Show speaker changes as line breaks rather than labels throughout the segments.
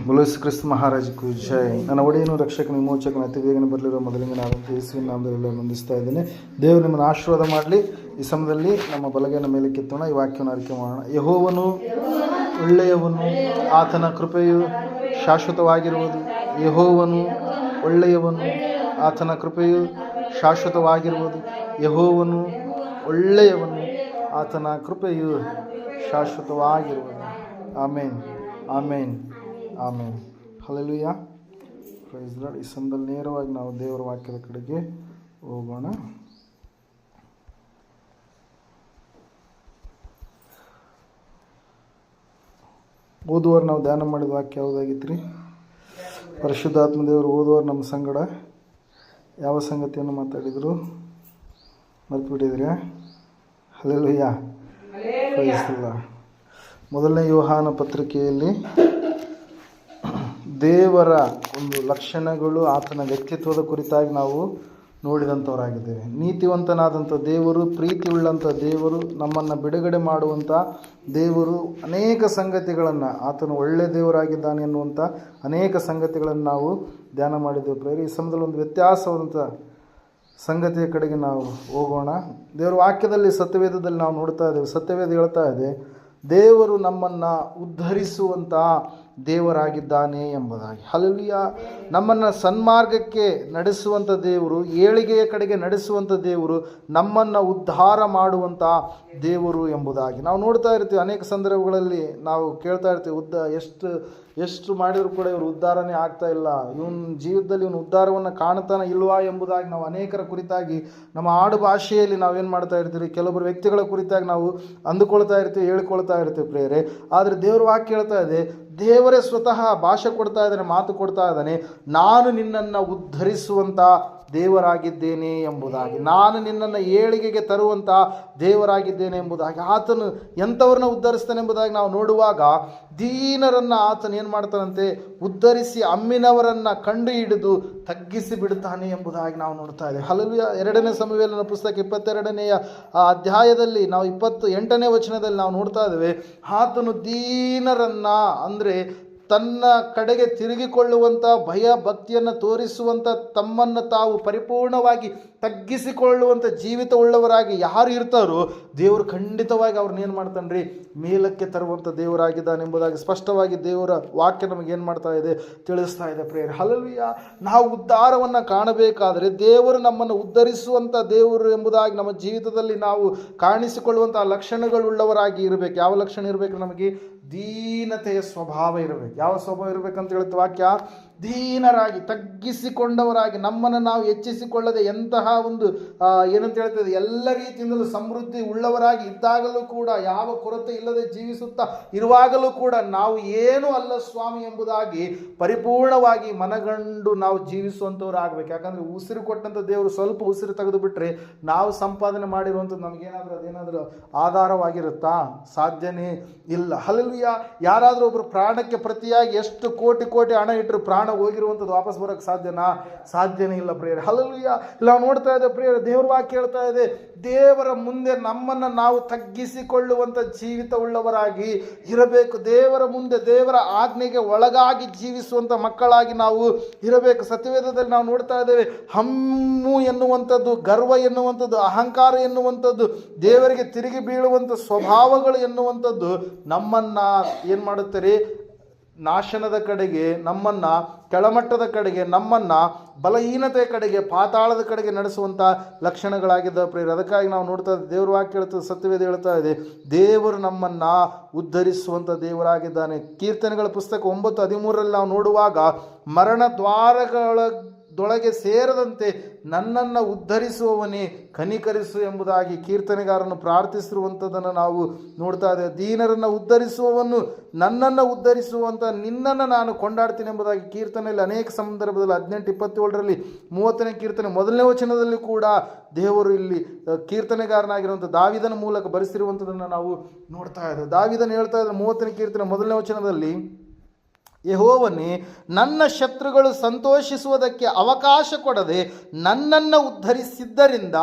ಬುಲಸ್ ಕ್ರಿಸ್ತ ಮಹಾರಾಜಕ್ಕೂ ಜೈ. ನನ್ನ ಒಡೆಯನು ರಕ್ಷಕನ ವಿಮೋಚಕನ ಅತಿ ಬೇಗನೆ ಬರಲಿರುವ ಮೊದಲಿಂಗನಾದಂಥ ಯೇಸುವಿನ ನಾಮದಲ್ಲಿ ವಂದಿಸ್ತಾ ಇದ್ದೇನೆ. ದೇವರು ನಿಮ್ಮನ್ನು ಆಶೀರ್ವಾದ ಮಾಡಲಿ. ಈ ಸಮಯದಲ್ಲಿ ನಮ್ಮ ಬಲಗೈನ ಮೇಲೆ ಕೆತ್ತೋಣ, ಈ ವಾಕ್ಯವನ್ನು ಅರಿಕೆ ಮಾಡೋಣ. ಯೆಹೋವನು ಒಳ್ಳೆಯವನು, ಆತನ ಕೃಪೆಯು ಶಾಶ್ವತವಾಗಿರುವುದು. ಯೆಹೋವನು ಒಳ್ಳೆಯವನು, ಆತನ ಕೃಪೆಯು ಶಾಶ್ವತವಾಗಿರುವುದು. ಯೆಹೋವನು ಒಳ್ಳೆಯವನು, ಆತನ ಕೃಪೆಯು ಶಾಶ್ವತವಾಗಿರುವುದು. ಆಮೇನ್, ಆಮೇನ್, ಆಮೇನ್. Hallelujah, praise Lord. ಈ ಸಮಯದಲ್ಲಿ ನೇರವಾಗಿ ನಾವು ದೇವರ ವಾಕ್ಯದ ಕಡೆಗೆ ಹೋಗೋಣ. ಓದುವರು ನಾವು ಧ್ಯಾನ ಮಾಡಿದ ವಾಕ್ಯ ಯಾವುದಾಗಿತ್ತು ರೀ? ಪರಿಶುದ್ಧಾತ್ಮ ದೇವರು ಓದುವರು ನಮ್ಮ ಸಂಗಡ ಯಾವ ಸಂಗತಿಯನ್ನು ಮಾತಾಡಿದರು ಮರೆತುಬಿಟ್ಟಿದ್ರಿ? Hallelujah, praise lord. ಮೊದಲನೇ ಯೋಹಾನ ಪತ್ರಿಕೆಯಲ್ಲಿ ದೇವರ ಒಂದು ಲಕ್ಷಣಗಳು, ಆತನ ವ್ಯಕ್ತಿತ್ವದ ಕುರಿತಾಗಿ ನಾವು ನೋಡಿದಂಥವರಾಗಿದ್ದೇವೆ. ನೀತಿವಂತನಾದಂಥ ದೇವರು, ಪ್ರೀತಿಯುಳ್ಳಂಥ ದೇವರು, ನಮ್ಮನ್ನು ಬಿಡುಗಡೆ ಮಾಡುವಂಥ ದೇವರು, ಅನೇಕ ಸಂಗತಿಗಳನ್ನು, ಆತನು ಒಳ್ಳೆಯ ದೇವರಾಗಿದ್ದಾನೆ ಎನ್ನುವಂಥ ಅನೇಕ ಸಂಗತಿಗಳನ್ನು ನಾವು ಧ್ಯಾನ ಮಾಡಿದ್ದೇವೆ. ಪ್ರೇರಿ, ಈ ಸಮಯದಲ್ಲಿ ಒಂದು ವ್ಯತ್ಯಾಸವಾದಂಥ ಸಂಗತಿಯ ಕಡೆಗೆ ನಾವು ಹೋಗೋಣ. ದೇವರ ವಾಕ್ಯದಲ್ಲಿ, ಸತ್ಯವೇದದಲ್ಲಿ ನಾವು ನೋಡ್ತಾ ಇದ್ದೇವೆ. ಸತ್ಯವೇದ ಹೇಳ್ತಾ ಇದೆ, ದೇವರು ನಮ್ಮನ್ನು ಉದ್ಧರಿಸುವಂಥ ದೇವರಾಗಿದ್ದಾನೆ ಎಂಬುದಾಗಿ. ಹಲ್ಲೆಲೂಯಾ. ನಮ್ಮನ್ನು ಸನ್ಮಾರ್ಗಕ್ಕೆ ನಡೆಸುವಂಥ ದೇವರು, ಏಳಿಗೆಯ ಕಡೆಗೆ ನಡೆಸುವಂಥ ದೇವರು, ನಮ್ಮನ್ನು ಉದ್ಧಾರ ಮಾಡುವಂಥ ದೇವರು ಎಂಬುದಾಗಿ ನಾವು ನೋಡ್ತಾ ಇರ್ತೀವಿ. ಅನೇಕ ಸಂದರ್ಭಗಳಲ್ಲಿ ನಾವು ಕೇಳ್ತಾ ಇರ್ತೀವಿ, ಎಷ್ಟು ಮಾಡಿದರೂ ಕೂಡ ಇವರು ಉದ್ಧಾರನೇ ಆಗ್ತಾ ಇಲ್ಲ, ಇವನ ಜೀವಿತದಲ್ಲಿ ಇವನು ಉದ್ಧಾರವನ್ನು ಕಾಣ್ತಾನೆ ಇಲ್ವಾ ಎಂಬುದಾಗಿ ನಾವು ಅನೇಕರ ಕುರಿತಾಗಿ ನಮ್ಮ ಆಡು ಭಾಷೆಯಲ್ಲಿ ನಾವೇನು ಮಾಡ್ತಾ ಇರ್ತೀವಿ, ಕೆಲವೊಬ್ಬರು ವ್ಯಕ್ತಿಗಳ ಕುರಿತಾಗಿ ನಾವು ಅಂದುಕೊಳ್ತಾ ಇರ್ತೀವಿ, ಹೇಳ್ಕೊಳ್ತಾ ಇರ್ತೀವಿ ಪ್ರೇರೆ. ಆದರೆ ದೇವ್ರ ವಾಕ್ಯ ಹೇಳ್ತಾ ಇದೆ, ದೇವರೇ ಸ್ವತಃ ಭಾಷೆ ಕೊಡ್ತಾ ಇದ್ದಾನೆ, ಮಾತು ಕೊಡ್ತಾ ಇದ್ದಾನೆ, ನಾನು ನಿನ್ನನ್ನು ಉದ್ಧರಿಸುವಂಥ ದೇವರಾಗಿದ್ದೇನೆ ಎಂಬುದಾಗಿ, ನಾನು ನಿನ್ನನ್ನು ಏಳಿಗೆಗೆ ತರುವಂಥ ದೇವರಾಗಿದ್ದೇನೆ ಎಂಬುದಾಗಿ. ಆತನು ಎಂಥವ್ರನ್ನ ಉದ್ಧರಿಸ್ತಾನೆ ಎಂಬುದಾಗಿ ನಾವು ನೋಡುವಾಗ, ದೀನರನ್ನು ಆತನು ಏನು ಮಾಡ್ತಾನಂತೆ, ಉದ್ಧರಿಸಿ ಅಮ್ಮಿನವರನ್ನು ಕಂಡು ಹಿಡಿದು ತಗ್ಗಿಸಿ ಬಿಡುತ್ತಾನೆ ಎಂಬುದಾಗಿ ನಾವು ನೋಡ್ತಾ ಇದ್ದೇವೆ. ಹಲ್ಲೆಲೂಯಾ. 2ನೇ ಸಮುವೇಲನ ಪುಸ್ತಕ 22ನೇ ಅಧ್ಯಾಯದಲ್ಲಿ ನಾವು 28ನೇ ವಚನದಲ್ಲಿ ನಾವು ನೋಡ್ತಾ ಇದ್ದೇವೆ, ಆತನು ದೀನರನ್ನು, ಅಂದರೆ ತನ್ನ ಕಡೆಗೆ ತಿರುಗಿಕೊಳ್ಳುವಂಥ, ಭಯ ಭಕ್ತಿಯನ್ನು ತೋರಿಸುವಂಥ, ತಮ್ಮನ್ನು ತಾವು ಪರಿಪೂರ್ಣವಾಗಿ ತಗ್ಗಿಸಿಕೊಳ್ಳುವಂಥ ಜೀವಿತವುಳ್ಳವರಾಗಿ ಯಾರು ಇರ್ತಾರೋ, ದೇವರು ಖಂಡಿತವಾಗಿ ಅವ್ರನ್ನೇನು ಮಾಡ್ತಾನೆ ರೀ, ಮೇಲಕ್ಕೆ ತರುವಂಥ ದೇವರಾಗಿದ್ದಾನೆ ಎಂಬುದಾಗಿ ಸ್ಪಷ್ಟವಾಗಿ ದೇವರ ವಾಕ್ಯ ನಮಗೇನು ಮಾಡ್ತಾ ಇದೆ, ತಿಳಿಸ್ತಾ ಇದೆ ಪ್ರೇಯರ್. ಹಲ್ಲೆಲೂಯಾ. ನಾವು ಉದ್ಧಾರವನ್ನು ಕಾಣಬೇಕಾದರೆ ದೇವರು ನಮ್ಮನ್ನು ಉದ್ಧರಿಸುವಂಥ ದೇವರು ಎಂಬುದಾಗಿ ನಮ್ಮ ಜೀವಿತದಲ್ಲಿ ನಾವು ಕಾಣಿಸಿಕೊಳ್ಳುವಂಥ ಲಕ್ಷಣಗಳುಳ್ಳವರಾಗಿ ಇರಬೇಕು. ಯಾವ ಲಕ್ಷಣ ಇರಬೇಕು? ನಮಗೆ ದೀನತೆಯ ಸ್ವಭಾವ ಇರಬೇಕು. ಯಾವ ಸ್ವಭಾವ ಇರಬೇಕಂತ ಹೇಳುತ್ತೆ ವಾಕ್ಯ? ದೀನರಾಗಿ, ತಗ್ಗಿಸಿಕೊಂಡವರಾಗಿ, ನಮ್ಮನ್ನು ನಾವು ಹೆಚ್ಚಿಸಿಕೊಳ್ಳದೆ ಎಂತಹ ಒಂದು ಏನಂತ ಹೇಳ್ತದೆ, ಎಲ್ಲ ರೀತಿಯಿಂದಲೂ ಸಮೃದ್ಧಿ ಉಳ್ಳವರಾಗಿ ಇದ್ದಾಗಲೂ ಕೂಡ, ಯಾವ ಕೊರತೆ ಇಲ್ಲದೆ ಜೀವಿಸುತ್ತಾ ಇರುವಾಗಲೂ ಕೂಡ, ನಾವು ಏನೂ ಅಲ್ಲ ಸ್ವಾಮಿ ಎಂಬುದಾಗಿ ಪರಿಪೂರ್ಣವಾಗಿ ಮನಗಂಡು ನಾವು ಜೀವಿಸುವಂಥವ್ರು ಆಗಬೇಕು. ಯಾಕಂದರೆ ಉಸಿರು ಕೊಟ್ಟಂಥ ದೇವರು ಸ್ವಲ್ಪ ಉಸಿರು ತೆಗೆದು ಬಿಟ್ಟರೆ ನಾವು ಸಂಪಾದನೆ ಮಾಡಿರುವಂಥದ್ದು ನಮಗೇನಾದರೂ ಅದೇನಾದರೂ ಆಧಾರವಾಗಿರುತ್ತಾ? ಸಾಧ್ಯನೇ ಇಲ್ಲ. ಹಲ್ಲೆಲೂಯಾ. ಯಾರಾದರೂ ಒಬ್ಬರು ಪ್ರಾಣಕ್ಕೆ ಪ್ರತಿಯಾಗಿ ಎಷ್ಟು ಕೋಟಿ ಕೋಟಿ ಹಣ ಇಟ್ಟರು ಪ್ರಾಣ ಹೋಗಿರುವಂಥದ್ದು ವಾಪಸ್ ಬರೋಕ್ಕೆ ಸಾಧ್ಯನಾ? ಸಾಧ್ಯನೇ ಇಲ್ಲ ಪ್ರಿಯರೇ. ಹಲ್ಲೆಲೂಯಾ. ಇಲ್ಲ, ನೋಡ್ತಾ ಇದೆ ಪ್ರಿಯರೇ, ದೇವ್ರ ವಾಕ್ಯ ಹೇಳ್ತಾ ಇದೆ, ದೇವರ ಮುಂದೆ ನಮ್ಮನ್ನು ನಾವು ತಗ್ಗಿಸಿಕೊಳ್ಳುವಂಥ ಜೀವಿತವುಳ್ಳವರಾಗಿ ಇರಬೇಕು. ದೇವರ ಮುಂದೆ, ದೇವರ ಆಜ್ಞೆಗೆ ಒಳಗಾಗಿ ಜೀವಿಸುವಂಥ ಮಕ್ಕಳಾಗಿ ನಾವು ಇರಬೇಕು. ಸತ್ಯವೇದದಲ್ಲಿ ನಾವು ನೋಡ್ತಾ ಇದ್ದೇವೆ, ಹಮ್ಮು ಎನ್ನುವಂಥದ್ದು, ಗರ್ವ ಎನ್ನುವಂಥದ್ದು, ಅಹಂಕಾರ ಎನ್ನುವಂಥದ್ದು, ದೇವರಿಗೆ ತಿರುಗಿ ಬೀಳುವಂಥ ಸ್ವಭಾವಗಳು ಎನ್ನುವಂಥದ್ದು ನಮ್ಮನ್ನು ಏನು ಮಾಡುತ್ತಾರೆ? ನಾಶನದ ಕಡೆಗೆ, ನಮ್ಮನ್ನು ಕೆಳಮಟ್ಟದ ಕಡೆಗೆ, ನಮ್ಮನ್ನು ಬಲಹೀನತೆಯ ಕಡೆಗೆ, ಪಾತಾಳದ ಕಡೆಗೆ ನಡೆಸುವಂಥ ಲಕ್ಷಣಗಳಾಗಿದ್ದಾವೆ ಪ್ರಿಯರೇ. ಅದಕ್ಕಾಗಿ ನಾವು ನೋಡ್ತಾ ಇದ್ದೇವೆ, ದೇವ್ರ ವಾಕ್ಯ ಹೇಳ್ತದೆ, ಸತ್ಯವೇದ ಹೇಳ್ತಾ ಇದೆ, ದೇವರು ನಮ್ಮನ್ನು ಉದ್ಧರಿಸುವಂಥ ದೇವರಾಗಿದ್ದಾನೆ. ಕೀರ್ತನೆಗಳ ಪುಸ್ತಕ 9:13 ನಾವು ನೋಡುವಾಗ, ಮರಣ ದ್ವಾರದೊಳಗೆ ಸೇರದಂತೆ ನನ್ನನ್ನು ಉದ್ಧರಿಸುವವನೇ ಕನಿಕರಿಸು ಎಂಬುದಾಗಿ ಕೀರ್ತನೆಗಾರನು ಪ್ರಾರ್ಥಿಸಿರುವಂಥದ್ದನ್ನು ನಾವು ನೋಡ್ತಾ ಇದ್ದೇವೆ. ದೀನರನ್ನು ಉದ್ಧರಿಸುವವನು, ನನ್ನನ್ನು ಉದ್ಧರಿಸುವಂಥ ನಿನ್ನನ್ನು ನಾನು ಕೊಂಡಾಡ್ತೀನಿ ಎಂಬುದಾಗಿ ಕೀರ್ತನೆಯಲ್ಲಿ ಅನೇಕ ಸಂದರ್ಭದಲ್ಲಿ 18:27 30ನೇ ಕೀರ್ತನೆ 1ನೇ ವಚನದಲ್ಲಿ ಕೂಡ ದೇವರು ಇಲ್ಲಿ ಕೀರ್ತನೆಗಾರನಾಗಿರುವಂಥ ದಾವಿದನ ಮೂಲಕ ಬರೆಸಿರುವಂಥದ್ದನ್ನು ನಾವು ನೋಡ್ತಾ ಇದ್ದೇವೆ. ದಾವಿದನು ಹೇಳ್ತಾ ಇದ್ದಾರೆ 30ನೇ ಕೀರ್ತನೆ 1ನೇ ವಚನದಲ್ಲಿ, ಯೆಹೋವನೇ, ನನ್ನ ಶತ್ರುಗಳು ಸಂತೋಷಿಸುವುದಕ್ಕೆ ಅವಕಾಶ ಕೊಡದೆ ನನ್ನನ್ನು ಉದ್ಧರಿಸಿದ್ದರಿಂದ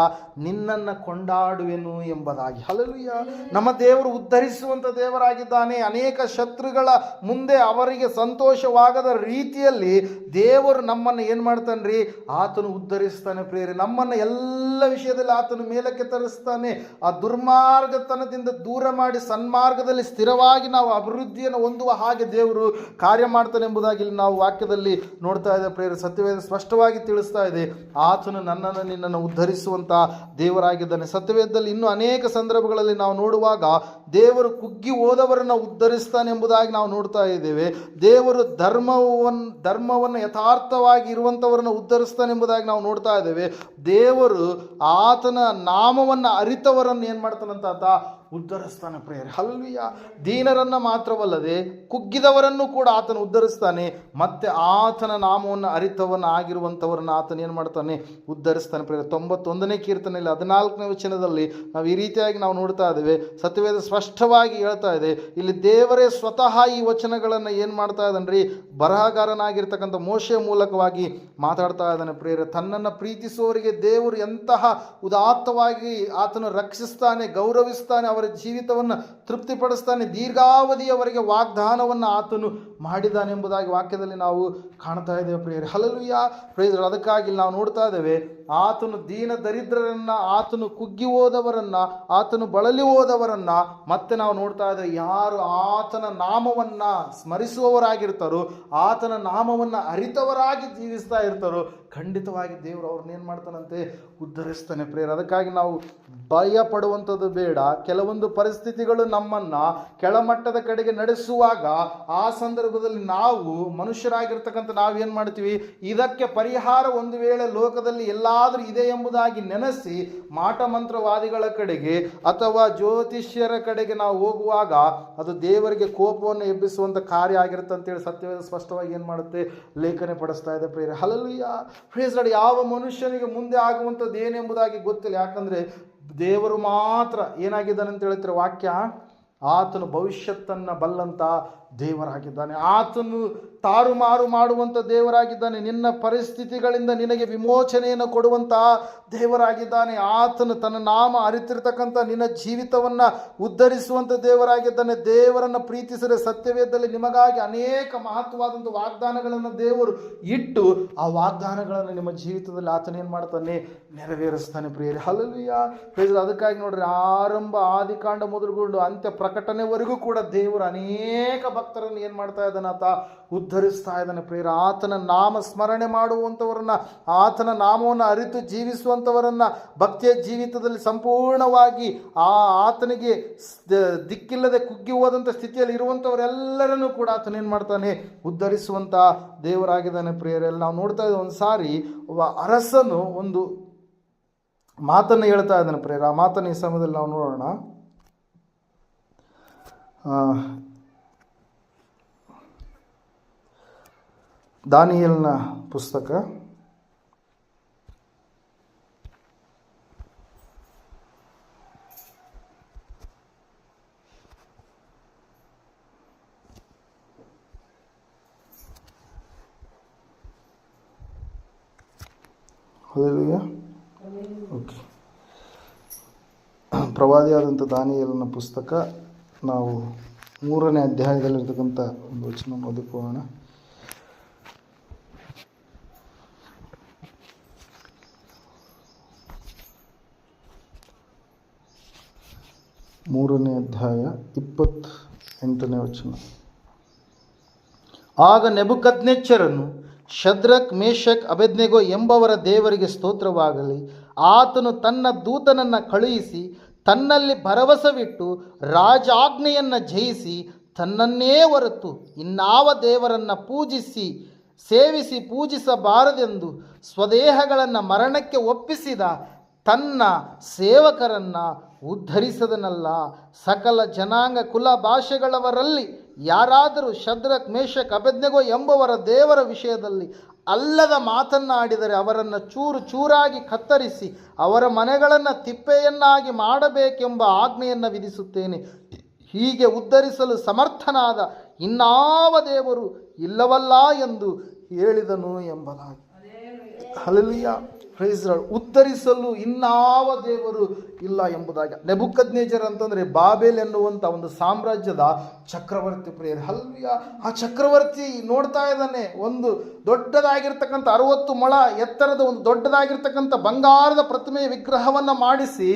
ನಿನ್ನನ್ನು ಕೊಂಡಾಡುವೆನು ಎಂಬುದಾಗಿ. ಹಲ್ಲೆಲೂಯಾ. ನಮ್ಮ ದೇವರು ಉದ್ಧರಿಸುವಂಥ ದೇವರಾಗಿದ್ದಾನೆ. ಅನೇಕ ಶತ್ರುಗಳ ಮುಂದೆ ಅವರಿಗೆ ಸಂತೋಷವಾಗದ ರೀತಿಯಲ್ಲಿ ದೇವರು ನಮ್ಮನ್ನು ಏನು ಮಾಡ್ತಾನೆ ರೀ, ಆತನು ಉದ್ಧರಿಸ್ತಾನೆ ಪ್ರಿಯರೇ. ನಮ್ಮನ್ನು ಎಲ್ಲ ವಿಷಯದಲ್ಲಿ ಆತನು ಮೇಲಕ್ಕೆ ತರಿಸ್ತಾನೆ. ಆ ದುರ್ಮಾರ್ಗತನದಿಂದ ದೂರ ಮಾಡಿ ಸನ್ಮಾರ್ಗದಲ್ಲಿ ಸ್ಥಿರವಾಗಿ ನಾವು ಅಭಿವೃದ್ಧಿಯನ್ನು ಹೊಂದುವ ಹಾಗೆ ದೇವರು ಕಾರ್ಯ ಮಾಡ್ತಾನೆ ಎಂಬುದಾಗಿ ಇಲ್ಲಿ ನಾವು ವಾಕ್ಯದಲ್ಲಿ ನೋಡ್ತಾ ಇದ್ದೇವೆ ಪ್ರಿಯರೇ. ಸತ್ಯವೇದ ಸ್ಪಷ್ಟವಾಗಿ ತಿಳಿಸ್ತಾ ಇದೆ, ಆತನು ನನ್ನನ್ನು ನಿನ್ನನ್ನು ಉದ್ಧರಿಸುವಂಥ ದೇವರಾಗಿದ್ದಾನೆ. ಸತ್ಯವೇದದಲ್ಲಿ ಇನ್ನೂ ಅನೇಕ ಸಂದರ್ಭಗಳಲ್ಲಿ ನಾವು ನೋಡುವಾಗ ದೇವರು ಕುಗ್ಗಿ ಹೋದವರನ್ನು ಉದ್ಧರಿಸ್ತಾನೆ ಎಂಬುದಾಗಿ ನಾವು ನೋಡ್ತಾ ಇದ್ದೇವೆ. ದೇವರು ಧರ್ಮವನ್ನು ಯಥಾರ್ಥವಾಗಿ ಇರುವಂಥವರನ್ನು ಉದ್ಧರಿಸ್ತಾನೆ ಎಂಬುದಾಗಿ ನಾವು ನೋಡ್ತಾ ಇದ್ದೇವೆ. ದೇವರು ಆತನ ನಾಮವನ್ನು ಅರಿತವರನ್ನು ಏನು ಮಾಡ್ತಾನಂತ ಆತ ಉದ್ಧರಿಸ್ತಾನೆ ಪ್ರಿಯರೇ. ಹಲ್ಲೆಲೂಯಾ. ದೀನರನ್ನು ಮಾತ್ರವಲ್ಲದೆ ಕುಗ್ಗಿದವರನ್ನು ಕೂಡ ಆತನು ಉದ್ಧರಿಸ್ತಾನೆ. ಮತ್ತೆ ಆತನ ನಾಮವನ್ನು ಅರಿತವನ್ನ ಆಗಿರುವಂಥವರನ್ನು ಆತನ ಏನು ಮಾಡ್ತಾನೆ, ಉದ್ಧರಿಸ್ತಾನೆ ಪ್ರಿಯರೇ. 91ನೇ ಕೀರ್ತನೆಯಲ್ಲಿ 14ನೇ ವಚನದಲ್ಲಿ ನಾವು ಈ ರೀತಿಯಾಗಿ ನಾವು ನೋಡ್ತಾ ಇದ್ದೇವೆ. ಸತ್ಯವೇದ ಸ್ಪಷ್ಟವಾಗಿ ಹೇಳ್ತಾ ಇದೆ. ಇಲ್ಲಿ ದೇವರೇ ಸ್ವತಃ ಈ ವಚನಗಳನ್ನು ಏನು ಮಾಡ್ತಾ ಇದ್ದಾನ್ರಿ, ಬರಹಗಾರನಾಗಿರ್ತಕ್ಕಂಥ ಮೋಶೆಯ ಮೂಲಕವಾಗಿ ಮಾತಾಡ್ತಾ ಇದ್ದಾನೆ ಪ್ರಿಯರೇ. ತನ್ನನ್ನು ಪ್ರೀತಿಸುವವರಿಗೆ ದೇವರು ಎಂತಹ ಉದಾತ್ತವಾಗಿ ಆತನು ರಕ್ಷಿಸ್ತಾನೆ, ಗೌರವಿಸ್ತಾನೆ, ಅವರ ಜೀವಿತವನ್ನು ತೃಪ್ತಿಪಡಿಸ್ತಾನೆ, ದೀರ್ಘಾವಧಿಯವರೆಗೆ ವಾಗ್ದಾನವನ್ನು ಆತನು ಮಾಡಿದ್ದಾನೆ ಎಂಬುದಾಗಿ ವಾಕ್ಯದಲ್ಲಿ ನಾವು ಕಾಣ್ತಾ ಇದ್ದೇವೆ ಪ್ರಿಯರೇ. ಹಲ್ಲೆಲೂಯಾ. ಪ್ರೈಸ್. ಅದಕ್ಕಾಗಿ ನಾವು ನೋಡ್ತಾ ಇದ್ದೇವೆ, ಆತನು ದೀನ ದರಿದ್ರರನ್ನು, ಆತನು ಕುಗ್ಗಿ ಹೋದವರನ್ನು, ಆತನು ಬಳಲಿ ಹೋದವರನ್ನು, ಮತ್ತೆ ನಾವು ನೋಡ್ತಾ ಇದ್ದೇವೆ ಯಾರು ಆತನ ನಾಮವನ್ನು ಸ್ಮರಿಸುವವರಾಗಿರ್ತಾರೋ, ಆತನ ನಾಮವನ್ನು ಅರಿತವರಾಗಿ ಜೀವಿಸ್ತಾ ಇರ್ತಾರೋ, ಖಂಡಿತವಾಗಿ ದೇವರು ಅವ್ರನ್ನ ಏನು ಮಾಡ್ತಾನಂತೆ, ಉದ್ಧರಿಸ್ತಾನೆ ಪ್ರಿಯರೇ. ಅದಕ್ಕಾಗಿ ನಾವು ಭಯ ಪಡುವಂಥದ್ದು ಬೇಡ. ಕೆಲವೊಂದು ಪರಿಸ್ಥಿತಿಗಳು ನಮ್ಮನ್ನು ಕೆಳಮಟ್ಟದ ಕಡೆಗೆ ನಡೆಸುವಾಗ ಆ ಸಂದರ್ಭದಲ್ಲಿ ನಾವು ಮನುಷ್ಯರಾಗಿರ್ತಕ್ಕಂಥ ನಾವೇನು ಮಾಡ್ತೀವಿ, ಇದಕ್ಕೆ ಪರಿಹಾರ ಒಂದು ವೇಳೆ ಲೋಕದಲ್ಲಿ ಎಲ್ಲಾದರೂ ಇದೆ ಎಂಬುದಾಗಿ ನೆನೆಸಿ ಮಾಟಮಂತ್ರವಾದಿಗಳ ಕಡೆಗೆ ಅಥವಾ ಜ್ಯೋತಿಷ್ಯರ ಕಡೆಗೆ ನಾವು ಹೋಗುವಾಗ ಅದು ದೇವರಿಗೆ ಕೋಪವನ್ನು ಎಬ್ಬಿಸುವಂಥ ಕಾರ್ಯ ಆಗಿರುತ್ತೆ ಅಂತೇಳಿ ಸತ್ಯವೇದ ಸ್ಪಷ್ಟವಾಗಿ ಏನು ಮಾಡುತ್ತೆ, ಲೇಖನೆ ಪಡಿಸ್ತಾ ಇದೆ ಪ್ರಿಯರೇ. ಹಲ್ಲೆಲೂಯಾ. Praise Lord. ಯಾವ ಮನುಷ್ಯನಿಗೆ ಮುಂದೆ ಆಗುವಂಥದ್ದು ಏನೆಂಬುದಾಗಿ ಗೊತ್ತಿಲ್ಲ. ಯಾಕಂದರೆ ದೇವರು ಮಾತ್ರ ಏನಾಗಿದ್ದಾನೆ ಅಂತ ಹೇಳ್ತಾರೆ ವಾಕ್ಯ, ಆತನು ಭವಿಷ್ಯತ್ತನ್ನು ಬಲ್ಲಂತ ದೇವರಾಗಿದ್ದಾನೆ. ಆತನು ತಾರುಮಾರು ಮಾಡುವಂಥ ದೇವರಾಗಿದ್ದಾನೆ. ನಿನ್ನ ಪರಿಸ್ಥಿತಿಗಳಿಂದ ನಿನಗೆ ವಿಮೋಚನೆಯನ್ನು ಕೊಡುವಂಥ ದೇವರಾಗಿದ್ದಾನೆ. ಆತನು ತನ್ನ ನಾಮ ಅರಿತಿರ್ತಕ್ಕಂಥ ನಿನ್ನ ಜೀವಿತವನ್ನು ಉದ್ಧರಿಸುವಂಥ ದೇವರಾಗಿದ್ದಾನೆ. ದೇವರನ್ನು ಪ್ರೀತಿಸಿದರೆ ಸತ್ಯವೇದದಲ್ಲಿ ನಿಮಗಾಗಿ ಅನೇಕ ಮಹತ್ವವಾದಂಥ ವಾಗ್ದಾನಗಳನ್ನು ದೇವರು ಇಟ್ಟು ಆ ವಾಗ್ದಾನಗಳನ್ನು ನಿಮ್ಮ ಜೀವಿತದಲ್ಲಿ ಆತನೇನು ಮಾಡ್ತಾನೆ, ನೆರವೇರಿಸ್ತಾನೆ ಪ್ರಿಯರೇ. ಹಲ್ಲೆಲೂಯಾ. ಪ್ರೇಸ್. ಅದಕ್ಕಾಗಿ ನೋಡ್ರಿ, ಆರಂಭ ಆದಿಕಾಂಡ ಮೊದಲುಗೊಂಡು ಅಂತ್ಯ ಪ್ರಕಟಣೆವರೆಗೂ ಕೂಡ ದೇವರು ಅನೇಕ ಭಕ್ತರನ್ನು ಏನು ಮಾಡ್ತಾ ಇದ್ದಾನೆ, ಆತ ಉದ್ಧರಿಸ್ತಾ ಇದ್ದಾನೆ ಪ್ರಿಯರೇ. ಆತನ ನಾಮ ಸ್ಮರಣೆ ಮಾಡುವಂಥವರನ್ನು, ಆತನ ನಾಮವನ್ನು ಅರಿತು ಜೀವಿಸುವಂಥವರನ್ನು, ಭಕ್ತಿಯ ಜೀವಿತದಲ್ಲಿ ಸಂಪೂರ್ಣವಾಗಿ ಆತನಿಗೆ ದಿಕ್ಕಿಲ್ಲದೆ ಕುಗ್ಗಿ ಹೋದಂಥ ಸ್ಥಿತಿಯಲ್ಲಿ ಇರುವಂಥವರೆಲ್ಲರನ್ನೂ ಕೂಡ ಆತನೇನು ಮಾಡ್ತಾನೆ, ಉದ್ಧರಿಸುವಂಥ ದೇವರಾಗಿದ್ದಾನೆ ಪ್ರಿಯರೇ. ನಾವು ನೋಡ್ತಾ ಇದ್ದೀವಿ, ಒಂದು ಸಾರಿ ಒಬ್ಬ ಅರಸನು ಒಂದು ಮಾತನ್ನು ಹೇಳ್ತಾ ಇದ್ದಾನೆ ಪ್ರಿಯರೇ. ಆ ಮಾತನ್ನು ಈ ಸಮಯದಲ್ಲಿ ನಾವು ನೋಡೋಣ. ದಾನಿಯೇಲನ ಪುಸ್ತಕ 'ಓಕೆ'. ಪ್ರವಾದಿಯಾದಂಥ ದಾನಿಯೇಲನ ಪುಸ್ತಕ ನಾವು 3ನೇ ಅಧ್ಯಾಯದಲ್ಲಿರ್ತಕ್ಕಂಥ ಒಂದು ವಚನ ಓದಿಕೊಳ್ಳೋಣ. 3ನೇ ಅಧ್ಯಾಯ 28ನೇ ವಚನ. ಆಗ ನೆಬೂಕದ್ನೆಚ್ಚರನು ಶದ್ರಕ್, ಮೇಷಕ್, ಅಬೇದ್ನೆಗೋ ಎಂಬವರ ದೇವರಿಗೆ ಸ್ತೋತ್ರವಾಗಲಿ, ಆತನು ತನ್ನ ದೂತನನ್ನು ಕಳುಹಿಸಿ ತನ್ನಲ್ಲಿ ಭರವಸವಿಟ್ಟು ರಾಜಾಜ್ಞೆಯನ್ನು ಜಯಿಸಿ ತನ್ನನ್ನೇ ಹೊರತು ಇನ್ನಾವ ದೇವರನ್ನು ಸೇವಿಸಿ ಪೂಜಿಸಬಾರದೆಂದು ಸ್ವದೇಹಗಳನ್ನು ಮರಣಕ್ಕೆ ಒಪ್ಪಿಸಿದ ತನ್ನ ಸೇವಕರನ್ನು ಉದ್ಧರಿಸದನಲ್ಲ. ಸಕಲ ಜನಾಂಗ ಕುಲ ಭಾಷೆಗಳವರಲ್ಲಿ ಯಾರಾದರೂ ಶದ್ರಕ್, ಮೇಷಕ್, ಅಬೇದ್ನೆಗೋ ಎಂಬವರ ದೇವರ ವಿಷಯದಲ್ಲಿ ಅಲ್ಲದ ಮಾತನ್ನಾಡಿದರೆ ಅವರನ್ನು ಚೂರು ಚೂರಾಗಿ ಕತ್ತರಿಸಿ ಅವರ ಮನೆಗಳನ್ನು ತಿಪ್ಪೆಯನ್ನಾಗಿ ಮಾಡಬೇಕೆಂಬ ಆಜ್ಞೆಯನ್ನು ವಿಧಿಸುತ್ತೇನೆ. ಹೀಗೆ ಉದ್ಧರಿಸಲು ಸಮರ್ಥನಾದ ಇನ್ನಾವ ದೇವರು ಇಲ್ಲವಲ್ಲ ಎಂದು ಹೇಳಿದನು ಎಂಬುದಾಗಿ. Hallelujah, praise Lord. ಉತ್ತರಿಸಲು ಇನ್ನಾವ ದೇವರು ಇಲ್ಲ ಎಂಬುದಾಗಿ. ನೆಬೂಕದ್ನೆಚ್ಚರ್ ಅಂತಂದರೆ ಬಾಬೆಲ್ ಎನ್ನುವಂಥ ಒಂದು ಸಾಮ್ರಾಜ್ಯದ ಚಕ್ರವರ್ತಿ ಪ್ರಿಯರೇ. ಹಲ್ಲೆಲೂಯಾ. ಆ ಚಕ್ರವರ್ತಿ ನೋಡ್ತಾ ಇದ್ದಾನೆ, ಒಂದು ದೊಡ್ಡದಾಗಿರ್ತಕ್ಕಂಥ 60 ಮೊಳ ಎತ್ತರದ ಒಂದು ದೊಡ್ಡದಾಗಿರ್ತಕ್ಕಂಥ ಬಂಗಾರದ ಪ್ರತಿಮೆಯ ವಿಗ್ರಹವನ್ನು ಮಾಡಿಸಿ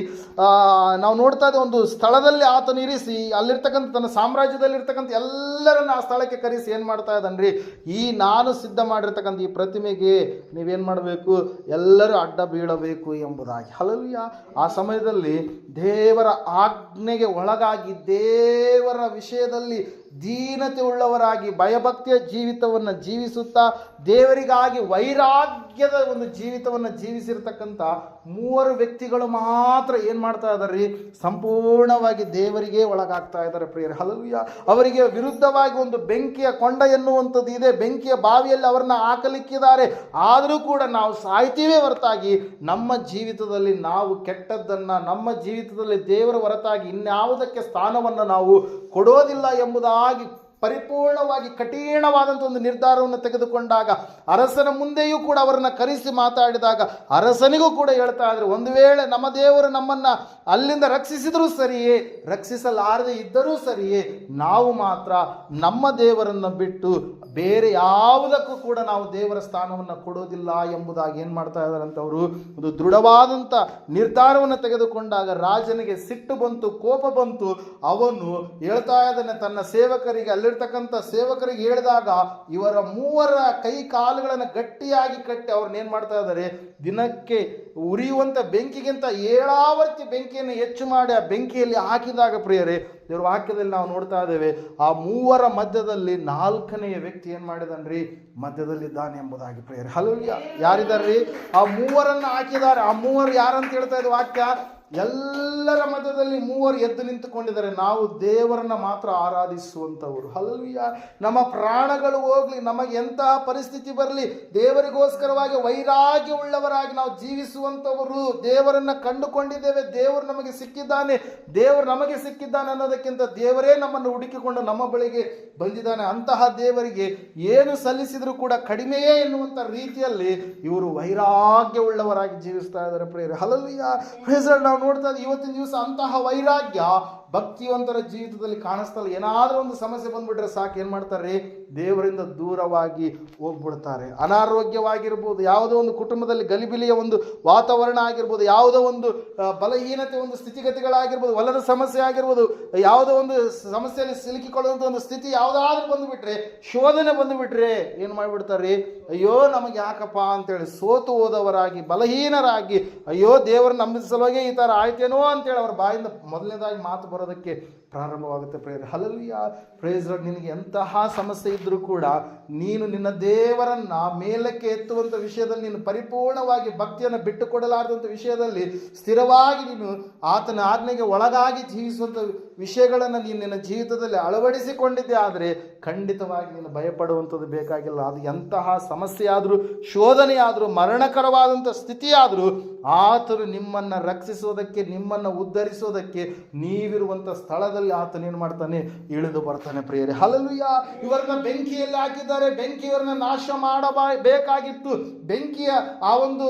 ನಾವು ನೋಡ್ತಾ ಇದ್ದ ಒಂದು ಸ್ಥಳದಲ್ಲಿ ಆತನು ಇರಿಸಿ, ಅಲ್ಲಿರ್ತಕ್ಕಂಥ ತನ್ನ ಸಾಮ್ರಾಜ್ಯದಲ್ಲಿರ್ತಕ್ಕಂಥ ಎಲ್ಲರನ್ನ ಆ ಸ್ಥಳಕ್ಕೆ ಕರೆಸಿ ಏನು ಮಾಡ್ತಾ ಇದ್ದಾನ್ರಿ, ಈ ನಾನು ಸಿದ್ಧ ಮಾಡಿರ್ತಕ್ಕಂಥ ಈ ಪ್ರತಿಮೆಗೆ ನೀವೇನು ಮಾಡಬೇಕು, ಎಲ್ಲರೂ ಅಡ್ಡ ಬೀಳಬೇಕು ಎಂಬುದಾಗಿ. ಹಲ್ಲೆಲೂಯಾ. ಆ ಸಮಯದಲ್ಲಿ ದೇವರ ಆಜ್ಞೆಗೆ ಒಳಗಾಗಿ ದೇವರ ವಿಷಯದಲ್ಲಿ ದೀನತೆ ಉಳ್ಳವರಾಗಿ ಭಯಭಕ್ತಿಯ ಜೀವಿತವನ್ನು ಜೀವಿಸುತ್ತಾ ದೇವರಿಗಾಗಿ ವೈರಾಗ್ಯದ ಒಂದು ಜೀವಿತವನ್ನು ಜೀವಿಸಿರ್ತಕ್ಕಂಥ 3 ವ್ಯಕ್ತಿಗಳು ಮಾತ್ರ ಏನು ಮಾಡ್ತಾ ಇದ್ದಾರೆ, ಸಂಪೂರ್ಣವಾಗಿ ದೇವರಿಗೆ ಒಳಗಾಗ್ತಾ ಇದ್ದಾರೆ ಪ್ರಿಯರೇ. ಹಲ್ಲೆಲೂಯಾ. ಅವರಿಗೆ ವಿರುದ್ಧವಾಗಿ ಒಂದು ಬೆಂಕಿಯ ಕೊಂಡ ಎನ್ನುವಂಥದ್ದು ಇದೆ, ಬೆಂಕಿಯ ಬಾವಿಯಲ್ಲಿ ಅವರನ್ನ ಹಾಕಲಿಕ್ಕಿದ್ದಾರೆ. ಆದರೂ ಕೂಡ ನಾವು ಸಾಯ್ತೀವೇ ಹೊರತಾಗಿ ನಮ್ಮ ಜೀವಿತದಲ್ಲಿ ನಾವು ಕೆಟ್ಟದ್ದನ್ನು, ನಮ್ಮ ಜೀವಿತದಲ್ಲಿ ದೇವರ ಹೊರತಾಗಿ ಇನ್ಯಾವುದಕ್ಕೆ ಸ್ಥಾನವನ್ನು ನಾವು ಕೊಡೋದಿಲ್ಲ ಎಂಬುದಾಗಿ ಪರಿಪೂರ್ಣವಾಗಿ ಕಠಿಣವಾದಂಥ ಒಂದು ನಿರ್ಧಾರವನ್ನು ತೆಗೆದುಕೊಂಡಾಗ, ಅರಸನ ಮುಂದೆಯೂ ಕೂಡ ಅವರನ್ನು ಕರೆಸಿ ಮಾತಾಡಿದಾಗ ಅರಸನಿಗೂ ಕೂಡ ಹೇಳ್ತಾ ಇದ್ರು, ಒಂದು ವೇಳೆ ನಮ್ಮ ದೇವರು ನಮ್ಮನ್ನು ಅಲ್ಲಿಂದ ರಕ್ಷಿಸಿದರೂ ಸರಿಯೇ, ರಕ್ಷಿಸಲಾರದೆ ಇದ್ದರೂ ಸರಿಯೇ, ನಾವು ಮಾತ್ರ ನಮ್ಮ ದೇವರನ್ನು ಬಿಟ್ಟು ಬೇರೆ ಯಾವುದಕ್ಕೂ ಕೂಡ ನಾವು ದೇವರ ಸ್ಥಾನವನ್ನು ಕೊಡೋದಿಲ್ಲ ಎಂಬುದಾಗಿ ಏನು ಮಾಡ್ತಾ ಇದ್ದಾರಂತ ಅವರು ಒಂದು ದೃಢವಾದಂಥ ನಿರ್ಧಾರವನ್ನು ತೆಗೆದುಕೊಂಡಾಗ ರಾಜನಿಗೆ ಸಿಟ್ಟು ಬಂತು, ಕೋಪ ಬಂತು. ಅವನು ಹೇಳ್ತಾ ಇದ್ದಾನೆ ತನ್ನ ಸೇವಕರಿಗೆ, ಅಲ್ಲಿರ್ತಕ್ಕಂಥ ಸೇವಕರಿಗೆ ಹೇಳಿದಾಗ ಇವರ 3 ಕೈ ಕಾಲುಗಳನ್ನು ಗಟ್ಟಿಯಾಗಿ ಕಟ್ಟಿ ಅವ್ರನ್ನ ಏನು ಮಾಡ್ತಾ ಇದ್ದಾರೆ, ದಿನಕ್ಕೆ ಉರಿಯುವಂಥ ಬೆಂಕಿಗಿಂತ 7 ಆವರ್ತಿ ಬೆಂಕಿಯನ್ನು ಹೆಚ್ಚು ಮಾಡಿ ಆ ಬೆಂಕಿಯಲ್ಲಿ ಹಾಕಿದಾಗ ಪ್ರಿಯರೇ, ದೇವರ ವಾಕ್ಯದಲ್ಲಿ ನಾವು ನೋಡ್ತಾ ಇದ್ದೇವೆ, ಆ 3 ಮಧ್ಯದಲ್ಲಿ 4ನೆಯ ವ್ಯಕ್ತಿ ಏನು ಮಾಡಿದನ್ರಿ, ಮಧ್ಯದಲ್ಲಿದ್ದಾನೆ ಎಂಬುದಾಗಿ ಪ್ರಿಯರೇ. ಹಲ್ಲೆಲೂಯಾ. ಯಾರಿದಾರ್ರಿ? ಆ 3 ಹಾಕಿದ್ದಾರೆ. ಆ 3 ಯಾರಂತ ಹೇಳ್ತಾ ಇದೆ ವಾಕ್ಯ, ಎಲ್ಲರ ಮಧ್ಯದಲ್ಲಿ 3 ಎದ್ದು ನಿಂತುಕೊಂಡಿದ್ದಾರೆ. ನಾವು ದೇವರನ್ನ ಮಾತ್ರ ಆರಾಧಿಸುವಂಥವರು. ಹಲ್ಲೆಲೂಯಾ. ನಮ್ಮ ಪ್ರಾಣಗಳು ಹೋಗ್ಲಿ, ನಮಗೆ ಎಂತಹ ಪರಿಸ್ಥಿತಿ ಬರಲಿ, ದೇವರಿಗೋಸ್ಕರವಾಗಿ ವೈರಾಗ್ಯ ಉಳ್ಳವರಾಗಿ ನಾವು ಜೀವಿಸುವಂಥವರು. ದೇವರನ್ನ ಕಂಡುಕೊಂಡಿದ್ದೇವೆ, ದೇವರು ನಮಗೆ ಸಿಕ್ಕಿದ್ದಾನೆ, ದೇವರು ನಮಗೆ ಸಿಕ್ಕಿದ್ದಾನೆ ಅನ್ನೋದಕ್ಕಿಂತ ದೇವರೇ ನಮ್ಮನ್ನು ಹುಡುಕಿಕೊಂಡು ನಮ್ಮ ಬಳಿಗೆ ಬಂದಿದ್ದಾನೆ. ಅಂತಹ ದೇವರಿಗೆ ಏನು ಸಲ್ಲಿಸಿದರೂ ಕೂಡ ಕಡಿಮೆಯೇ ಎನ್ನುವಂಥ ರೀತಿಯಲ್ಲಿ ಇವರು ವೈರಾಗ್ಯ ಉಳ್ಳವರಾಗಿ ಜೀವಿಸ್ತಾ ಇದ್ದಾರೆ ಪ್ರಿಯರೇ. ಹಲ್ಲೆಲೂಯಾ. Praise Lord. ನಾವು ನೋಡ್ತಾ ಇದ್ದೀವಿ ಇವತ್ತಿನ ದಿವಸ ಅಂತಹ ವೈರಾಗ್ಯ ಭಕ್ತಿವಂತರ ಜೀವಿತದಲ್ಲಿ ಕಾಣಿಸ್ತಲ್ಲ. ಏನಾದರೂ ಒಂದು ಸಮಸ್ಯೆ ಬಂದ್ಬಿಟ್ರೆ ಸಾಕು, ಏನು ಮಾಡ್ತಾರೆ, ದೇವರಿಂದ ದೂರವಾಗಿ ಹೋಗ್ಬಿಡ್ತಾರೆ. ಅನಾರೋಗ್ಯವಾಗಿರ್ಬೋದು, ಯಾವುದೋ ಒಂದು ಕುಟುಂಬದಲ್ಲಿ ಗಲಿಬಿಲಿಯ ಒಂದು ವಾತಾವರಣ ಆಗಿರ್ಬೋದು, ಯಾವುದೋ ಒಂದು ಬಲಹೀನತೆ ಒಂದು ಸ್ಥಿತಿಗತಿಗಳಾಗಿರ್ಬೋದು, ಹೊಲದ ಸಮಸ್ಯೆ ಆಗಿರ್ಬೋದು, ಯಾವುದೋ ಒಂದು ಸಮಸ್ಯೆಯಲ್ಲಿ ಸಿಲುಕಿಕೊಳ್ಳುವಂಥ ಒಂದು ಸ್ಥಿತಿ ಯಾವುದಾದ್ರೂ ಬಂದುಬಿಟ್ರೆ, ಶೋಧನೆ ಬಂದುಬಿಟ್ರೆ ಏನು ಮಾಡಿಬಿಡ್ತಾರೆ, ಅಯ್ಯೋ ನಮಗೆ ಯಾಕಪ್ಪ ಅಂತೇಳಿ ಸೋತು ಹೋದವರಾಗಿ ಬಲಹೀನರಾಗಿ, ಅಯ್ಯೋ ದೇವರು ನಂಬಿದ ಸಲುವಾಗಿ ಈ ಥರ ಆಯ್ತೇನೋ ಅಂತೇಳಿ ಅವ್ರ ಬಾಯಿಂದ ಮೊದಲನೇದಾಗಿ ಮಾತು ಬರೋದಕ್ಕೆ ಪ್ರಾರಂಭವಾಗುತ್ತೆ ಪ್ರೇಯರ್. ಹಲ್ಲೆಲೂಯಾ. Praise Lord. ನಿನಗೆ ಎಂತಹ ಸಮಸ್ಯೆ ಇದ್ದರೂ ಕೂಡ ನೀನು ನಿನ್ನ ದೇವರನ್ನ ಮೇಲಕ್ಕೆ ಎತ್ತುವಂಥ ವಿಷಯದಲ್ಲಿ, ನೀನು ಪರಿಪೂರ್ಣವಾಗಿ ಭಕ್ತಿಯನ್ನು ಬಿಟ್ಟು ಕೊಡಲಾರದಂಥ ವಿಷಯದಲ್ಲಿ ಸ್ಥಿರವಾಗಿ ನೀನು ಆತನ ಆಜ್ಞೆಗೆ ಒಳಗಾಗಿ ಜೀವಿಸುವಂಥ ವಿಷಯಗಳನ್ನು ನೀನು ನಿನ್ನ ಜೀವಿತದಲ್ಲಿ ಅಳವಡಿಸಿಕೊಂಡಿದ್ದೆ ಆದರೆ ಖಂಡಿತವಾಗಿ ನೀನು ಭಯಪಡುವಂಥದ್ದು ಬೇಕಾಗಿಲ್ಲ. ಅದು ಎಂತಹ ಸಮಸ್ಯೆ ಆದರೂ, ಶೋಧನೆ ಆದರೂ, ಮರಣಕರವಾದಂಥ ಸ್ಥಿತಿಯಾದರೂ ಆತನು ನಿಮ್ಮನ್ನು ರಕ್ಷಿಸೋದಕ್ಕೆ, ನಿಮ್ಮನ್ನು ಉದ್ಧರಿಸೋದಕ್ಕೆ ನೀವಿರುವಂಥ ಸ್ಥಳದಲ್ಲಿ ಆತನೇನು ಮಾಡ್ತಾನೆ, ಇಳಿದು ಬರ್ತಾನೆ ಪ್ರಿಯರೇ. ಹಲ್ಲೆಲೂಯಾ. ಇವರನ್ನ ಬೆಂಕಿಯಲ್ಲಿ ಹಾಕಿದ್ದಾರೆ, ಬೆಂಕಿ ಇವರನ್ನ ನಾಶ ಮಾಡಬೇಕಾಗಿತ್ತು. ಬೆಂಕಿಯ ಆ ಒಂದು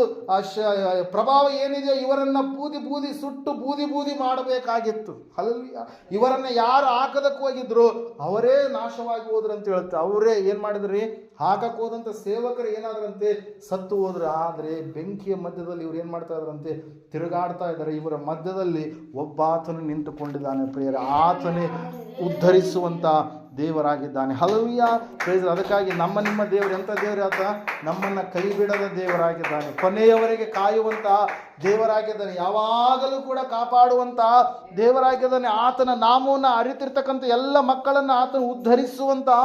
ಪ್ರಭಾವ ಏನಿದೆ ಇವರನ್ನ ಬೂದಿ ಸುಟ್ಟು ಬೂದಿ ಮಾಡಬೇಕಾಗಿತ್ತು. ಹಲ್ಲೆಲೂಯಾ. ಇವರನ್ನ ಯಾರು ಹಾಕದಕ್ಕೆ ಹೋಗಿದ್ರು ಅವರೇ ನಾಶವಾಗಿ ಹೋದ್ರು ಅಂತ ಹೇಳುತ್ತೆ. ಅವರೇ ಏನ್ ಮಾಡಿದ್ರಿ, ಹಾಕಕ್ಕೆ ಹೋದಂಥ ಸೇವಕರು ಏನಾದ್ರಂತೆ, ಸತ್ತು ಹೋದ್ರು. ಆದರೆ ಬೆಂಕಿಯ ಮಧ್ಯದಲ್ಲಿ ಇವ್ರು ಏನು ಮಾಡ್ತಾ ಇದ್ರಂತೆ, ತಿರುಗಾಡ್ತಾ ಇದ್ದಾರೆ. ಇವರ ಮಧ್ಯದಲ್ಲಿ ಒಬ್ಬಾತನು ನಿಂತುಕೊಂಡಿದ್ದಾನೆ ಪ್ರಿಯರೇ. ಆತನೇ ಉದ್ಧರಿಸುವಂಥ ದೇವರಾಗಿದ್ದಾನೆ. ಹಲ್ಲೆಲೂಯಾ. ಪ್ರೈಸ್. ಅದಕ್ಕಾಗಿ ನಿಮ್ಮ ದೇವರು ಎಂಥ ದೇವರು, ಆತ ನಮ್ಮನ್ನು ಕೈ ಬಿಡದ ದೇವರಾಗಿದ್ದಾನೆ. ಕೊನೆಯವರೆಗೆ ಕಾಯುವಂತಹ ದೇವರಾಗಿದ್ದಾನೆ. ಯಾವಾಗಲೂ ಕೂಡ ಕಾಪಾಡುವಂತಹ ದೇವರಾಗಿದ್ದಾನೆ. ಆತನ ನಾಮವನ್ನು ಅರಿತಿರ್ತಕ್ಕಂಥ ಎಲ್ಲ ಮಕ್ಕಳನ್ನು ಆತನ ಉದ್ಧರಿಸುವಂತಹ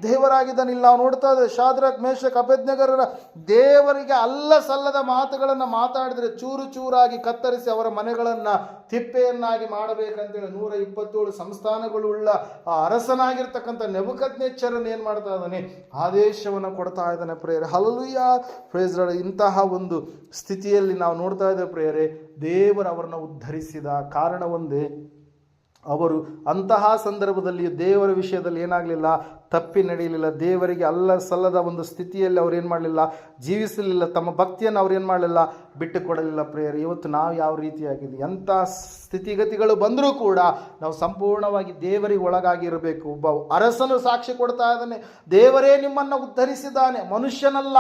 ದೇವರಾಗಿದ್ದಾನೆ. ಇಲ್ಲಿ ನಾವು ನೋಡ್ತಾ ಇದ್ದೇವೆ, ಶಾದ್ರಕ್, ಮೇಷಕ್, ಅಬೇದ್ನೆಗೋರರ ದೇವರಿಗೆ ಅಲ್ಲ ಸಲ್ಲದ ಮಾತುಗಳನ್ನು ಮಾತಾಡಿದರೆ ಚೂರು ಚೂರಾಗಿ ಕತ್ತರಿಸಿ ಅವರ ಮನೆಗಳನ್ನು ತಿಪ್ಪೆಯನ್ನಾಗಿ ಮಾಡಬೇಕಂತೇಳಿ 127 ಸಂಸ್ಥಾನಗಳು ಉಳ್ಳ ಅರಸನಾಗಿರ್ತಕ್ಕಂಥ ನೆಬೂಕದ್ನೆಚ್ಚರನ್ನು ಏನು ಮಾಡ್ತಾ ಇದ್ದಾನೆ, ಆದೇಶವನ್ನು ಕೊಡ್ತಾ ಇದ್ದಾನೆ ಪ್ರೇಯರೇ. ಹಲ್ಲೆಲೂಯಾ. Praise lord. ಇಂತಹ ಒಂದು ಸ್ಥಿತಿಯಲ್ಲಿ ನಾವು ನೋಡ್ತಾ ಇದ್ದೇವೆ ಪ್ರೇಯರೇ, ದೇವರು ಅವರನ್ನು ಉದ್ಧರಿಸಿದ ಕಾರಣ ಒಂದೇ, ಅವರು ಅಂತಹ ಸಂದರ್ಭದಲ್ಲಿ ದೇವರ ವಿಷಯದಲ್ಲಿ ಏನಾಗಲಿಲ್ಲ, ತಪ್ಪಿ ನಡೆಯಲಿಲ್ಲ. ದೇವರಿಗೆ ಅಲ್ಲ ಸಲ್ಲದ ಒಂದು ಸ್ಥಿತಿಯಲ್ಲಿ ಅವ್ರು ಏನು ಮಾಡಲಿಲ್ಲ, ಜೀವಿಸಲಿಲ್ಲ. ತಮ್ಮ ಭಕ್ತಿಯನ್ನು ಅವ್ರು ಏನು ಮಾಡಲಿಲ್ಲ, ಬಿಟ್ಟು ಕೊಡಲಿಲ್ಲ. ಪ್ರಿಯರೇ, ಇವತ್ತು ನಾವು ಯಾವ ರೀತಿಯಾಗಿದೆ, ಎಂಥ ಸ್ಥಿತಿಗತಿಗಳು ಬಂದರೂ ಕೂಡ ನಾವು ಸಂಪೂರ್ಣವಾಗಿ ದೇವರಿಗೆ ಒಳಗಾಗಿರಬೇಕು. ಒಬ್ಬ ಅರಸನು ಸಾಕ್ಷಿ ಕೊಡ್ತಾ ಇದ್ದಾನೆ, ದೇವರೇ ನಿಮ್ಮನ್ನು ಉದ್ಧರಿಸಿದ್ದಾನೆ, ಮನುಷ್ಯನಲ್ಲ.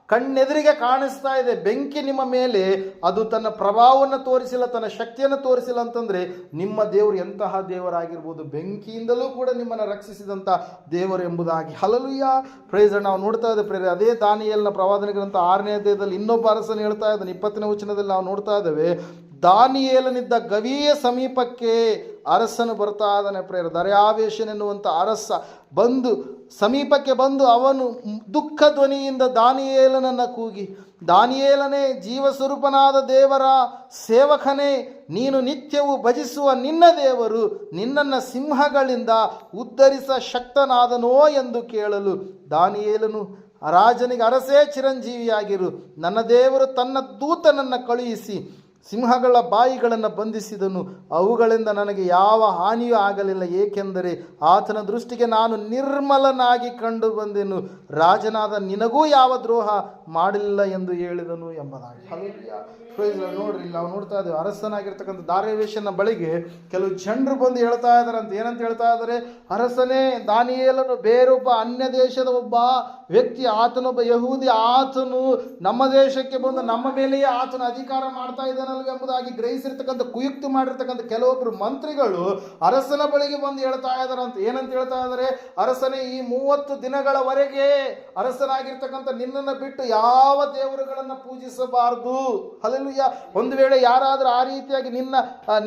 ಕಣ್ಣೆದುರಿಗೆ ಕಾಣಿಸ್ತಾ ಇದೆ ಬೆಂಕಿ ನಿಮ್ಮ ಮೇಲೆ, ಅದು ತನ್ನ ಪ್ರಭಾವವನ್ನು ತೋರಿಸಿಲ್ಲ, ತನ್ನ ಶಕ್ತಿಯನ್ನು ತೋರಿಸಿಲ್ಲ ಅಂತಂದರೆ ನಿಮ್ಮ ದೇವರು ಎಂತಹ ದೇವರಾಗಿರ್ಬೋದು, ಬೆಂಕಿಯಿಂದಲೂ ಕೂಡ ನಿಮ್ಮನ್ನು ರಕ್ಷಿಸಿದಂಥ ದೇವರು ಎಂಬುದಾಗಿ. Hallelujah, praise. ನಾವು ನೋಡ್ತಾ ಇದ್ದೇವೆ ಪ್ರೇರೆ, ಅದೇ ದಾನಿಯೇಲನ ಪ್ರವಾದನೆ ಗ್ರಂಥ 6ನೇ ಅಧ್ಯಾಯದಲ್ಲಿ ಇನ್ನೊಬ್ಬ ಅರಸನು ಹೇಳ್ತಾ ಇದ್ದಾನೆ. 20ನೇ ವಚನದಲ್ಲಿ ನಾವು ನೋಡ್ತಾ ಇದ್ದೇವೆ, ದಾನಿಯೇಲನಿದ್ದ ಗವಿಯ ಸಮೀಪಕ್ಕೆ ಅರಸನು ಬರ್ತಾ ಇದ್ದಾನೆ. ಪ್ರೇರ, ದರ್ಯಾವೇಶನೆನ್ನುವಂಥ ಅರಸ ಬಂದು ಸಮೀಪಕ್ಕೆ ಬಂದು ಅವನು ದುಃಖ ಧ್ವನಿಯಿಂದ ದಾನಿಯೇಲನನ್ನು ಕೂಗಿ, ದಾನಿಯೇಲನೇ, ಜೀವಸ್ವರೂಪನಾದ ದೇವರ ಸೇವಕನೇ, ನೀನು ನಿತ್ಯವೂ ಭಜಿಸುವ ನಿನ್ನ ದೇವರು ನಿನ್ನನ್ನು ಸಿಂಹಗಳಿಂದ ಉದ್ಧರಿಸ ಶಕ್ತನಾದನೋ ಎಂದು ಕೇಳಲು, ದಾನಿಯೇಲನು ರಾಜನಿಗೆ, ಅರಸೇ ಚಿರಂಜೀವಿಯಾಗಿರು, ನನ್ನ ದೇವರು ತನ್ನ ದೂತನನ್ನು ಕಳುಹಿಸಿ ಸಿಂಹಗಳ ಬಾಯಿಗಳನ್ನು ಬಂಧಿಸಿದನು, ಅವುಗಳಿಂದ ನನಗೆ ಯಾವ ಹಾನಿಯೂ ಆಗಲಿಲ್ಲ, ಏಕೆಂದರೆ ಆತನ ದೃಷ್ಟಿಗೆ ನಾನು ನಿರ್ಮಲನಾಗಿ ಕಂಡು ಬಂದೆನು, ರಾಜನಾದ ನಿನಗೂ ಯಾವ ದ್ರೋಹ ಮಾಡಲಿಲ್ಲ ಎಂದು ಹೇಳಿದನು ಎಂಬುದಾಗಿ. Hallelujah, praise Lord. ನೋಡ್ರಿ, ನಾವು ನೋಡ್ತಾ ಇದ್ದೇವೆ, ಅರಸನಾಗಿರ್ತಕ್ಕಂಥ ದಾರ್ಯಾವೇಶನ ಬಳಿಗೆ ಕೆಲವು ಜನರು ಬಂದು ಹೇಳ್ತಾ ಇದ್ದಾರಂತೆ. ಏನಂತ ಹೇಳ್ತಾ ಇದ್ದಾರೆ, ಅರಸನೇ, ದಾನಿಯೇಲನು ಬೇರೊಬ್ಬ ಅನ್ಯ ದೇಶದ ಒಬ್ಬ ವ್ಯಕ್ತಿ, ಆತನೊಬ್ಬ ಯಹೂದಿ, ಆತನು ನಮ್ಮ ದೇಶಕ್ಕೆ ಬಂದು ನಮ್ಮ ಮೇಲೆಯೇ ಆತನು ಅಧಿಕಾರ ಮಾಡ್ತಾ ಇದ್ದಾನಲ್ವ ಎಂಬುದಾಗಿ ಗ್ರಹಿಸಿರ್ತಕ್ಕಂಥ, ಕುಯುಕ್ತಿ ಮಾಡಿರ್ತಕ್ಕಂಥ ಕೆಲವೊಬ್ಬರು ಮಂತ್ರಿಗಳು ಅರಸನ ಬಳಿಗೆ ಬಂದು ಹೇಳ್ತಾ ಇದ್ದಾರಂತ. ಏನಂತ ಹೇಳ್ತಾ ಇದ್ದಾರೆ, ಅರಸನೇ, ಈ 30 ದಿನಗಳವರೆಗೆ ಅರಸನಾಗಿರ್ತಕ್ಕಂಥ ನಿನ್ನನ್ನು ಬಿಟ್ಟು ಯಾವ ದೇವರುಗಳನ್ನು ಪೂಜಿಸಬಾರದು. ಹಲ್ಲೆಲೂಯಾ. ಒಂದು ವೇಳೆ ಯಾರಾದರೂ ಆ ರೀತಿಯಾಗಿ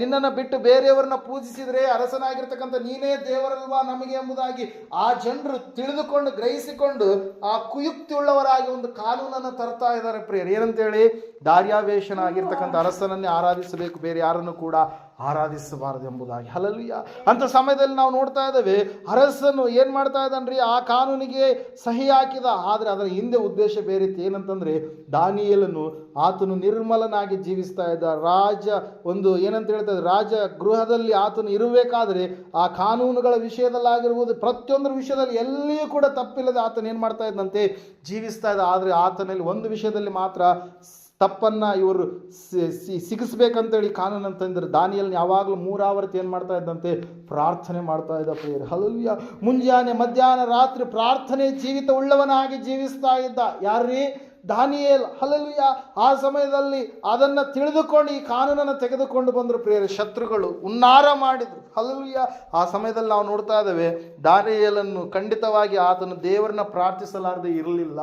ನಿನ್ನನ್ನು ಬಿಟ್ಟು ಬೇರೆಯವರನ್ನ ಪೂಜಿಸಿದರೆ ಅರಸನಾಗಿರ್ತಕ್ಕಂಥ ನೀನೇ ದೇವರಲ್ವಾ ನಮಗೆ ಎಂಬುದಾಗಿ ಆ ಜನರು ತಿಳಿದುಕೊಂಡು ಗ್ರಹಿಸಿಕೊಂಡು ಆ ಕುಯುಕ್ತಿ ಉಳ್ಳವರಾಗಿ ಒಂದು ಕಾನೂನನ್ನು ತರ್ತಾ ಇದ್ದಾರೆ. ಪ್ರಿಯರು, ಏನಂತೇಳಿ, ದಾರ್ಯಾವೇಶನಾಗಿರ್ತಕ್ಕಂಥ ಅರಸನನ್ನೇ ಆರಾಧಿಸಬೇಕು, ಬೇರೆ ಯಾರನ್ನು ಕೂಡ ಆರಾಧಿಸಬಾರದು ಎಂಬುದಾಗಿ. ಹಲ್ಲೆಲೂಯಾ. ಅಂತ ಸಮಯದಲ್ಲಿ ನಾವು ನೋಡ್ತಾ ಇದ್ದೇವೆ, ಅರಸನು ಏನು ಮಾಡ್ತಾ ಇದ್ದಾನ್ರಿ, ಆ ಕಾನೂನಿಗೆ ಸಹಿ ಹಾಕಿದ. ಆದರೆ ಅದರ ಹಿಂದೆ ಉದ್ದೇಶ ಬೇರೆ ಇತ್ತು. ಏನಂತಂದರೆ, ದಾನಿಯೇಲನು ಆತನು ನಿರ್ಮಲನಾಗಿ ಜೀವಿಸ್ತಾ ಇದ್ದ. ಏನಂತ ಹೇಳ್ತಾ ಇದ್ದಾರೆ, ರಾಜ ಗೃಹದಲ್ಲಿ ಆತನು ಇರಬೇಕಾದ್ರೆ ಆ ಕಾನೂನುಗಳ ವಿಷಯದಲ್ಲಾಗಿರ್ಬೋದು, ಪ್ರತಿಯೊಂದರ ವಿಷಯದಲ್ಲಿ ಎಲ್ಲಿಯೂ ಕೂಡ ತಪ್ಪಿಲ್ಲದೆ ಆತನು ಏನು ಮಾಡ್ತಾ ಇದ್ದಂತೆ, ಜೀವಿಸ್ತಾ ಇದ್ದ. ಆದರೆ ಆತನಲ್ಲಿ ಒಂದು ವಿಷಯದಲ್ಲಿ ಮಾತ್ರ ತಪ್ಪನ್ನು ಇವರು ಸಿಗಿಸ್ಬೇಕಂತೇಳಿ ಕಾನೂನು ಅಂತಂದ್ರೆ, ದಾನಿಯೇಲನು ಯಾವಾಗಲೂ 3 ಆವರ್ತಿ ಏನು ಮಾಡ್ತಾ ಇದ್ದಂತೆ, ಪ್ರಾರ್ಥನೆ ಮಾಡ್ತಾ ಇದ್ದ. ಪ್ರಿಯರೇ, ಹಲ್ಲೆಲೂಯಾ. ಮುಂಜಾನೆ, ಮಧ್ಯಾಹ್ನ, ರಾತ್ರಿ ಪ್ರಾರ್ಥನೆ ಜೀವಿತ ಉಳ್ಳವನಾಗಿ ಜೀವಿಸ್ತಾ ಇದ್ದ. ಯಾರ್ರೀ? ದಾನಿಯೇಲ. ಹಲ್ಲೆಲೂಯಾ. ಆ ಸಮಯದಲ್ಲಿ ಅದನ್ನು ತಿಳಿದುಕೊಂಡು ಈ ಕಾನೂನನ್ನು ತೆಗೆದುಕೊಂಡು ಬಂದರು. ಪ್ರಿಯರೇ, ಶತ್ರುಗಳು ಹುನ್ನಾರ ಮಾಡಿದರು. ಹಲ್ಲೆಲೂಯಾ. ಆ ಸಮಯದಲ್ಲಿ ನಾವು ನೋಡ್ತಾ ಇದ್ದೇವೆ, ದಾನಿಯೇಲನ್ನು ಖಂಡಿತವಾಗಿ ಆತನು ದೇವರನ್ನ ಪ್ರಾರ್ಥಿಸಲಾರದೆ ಇರಲಿಲ್ಲ,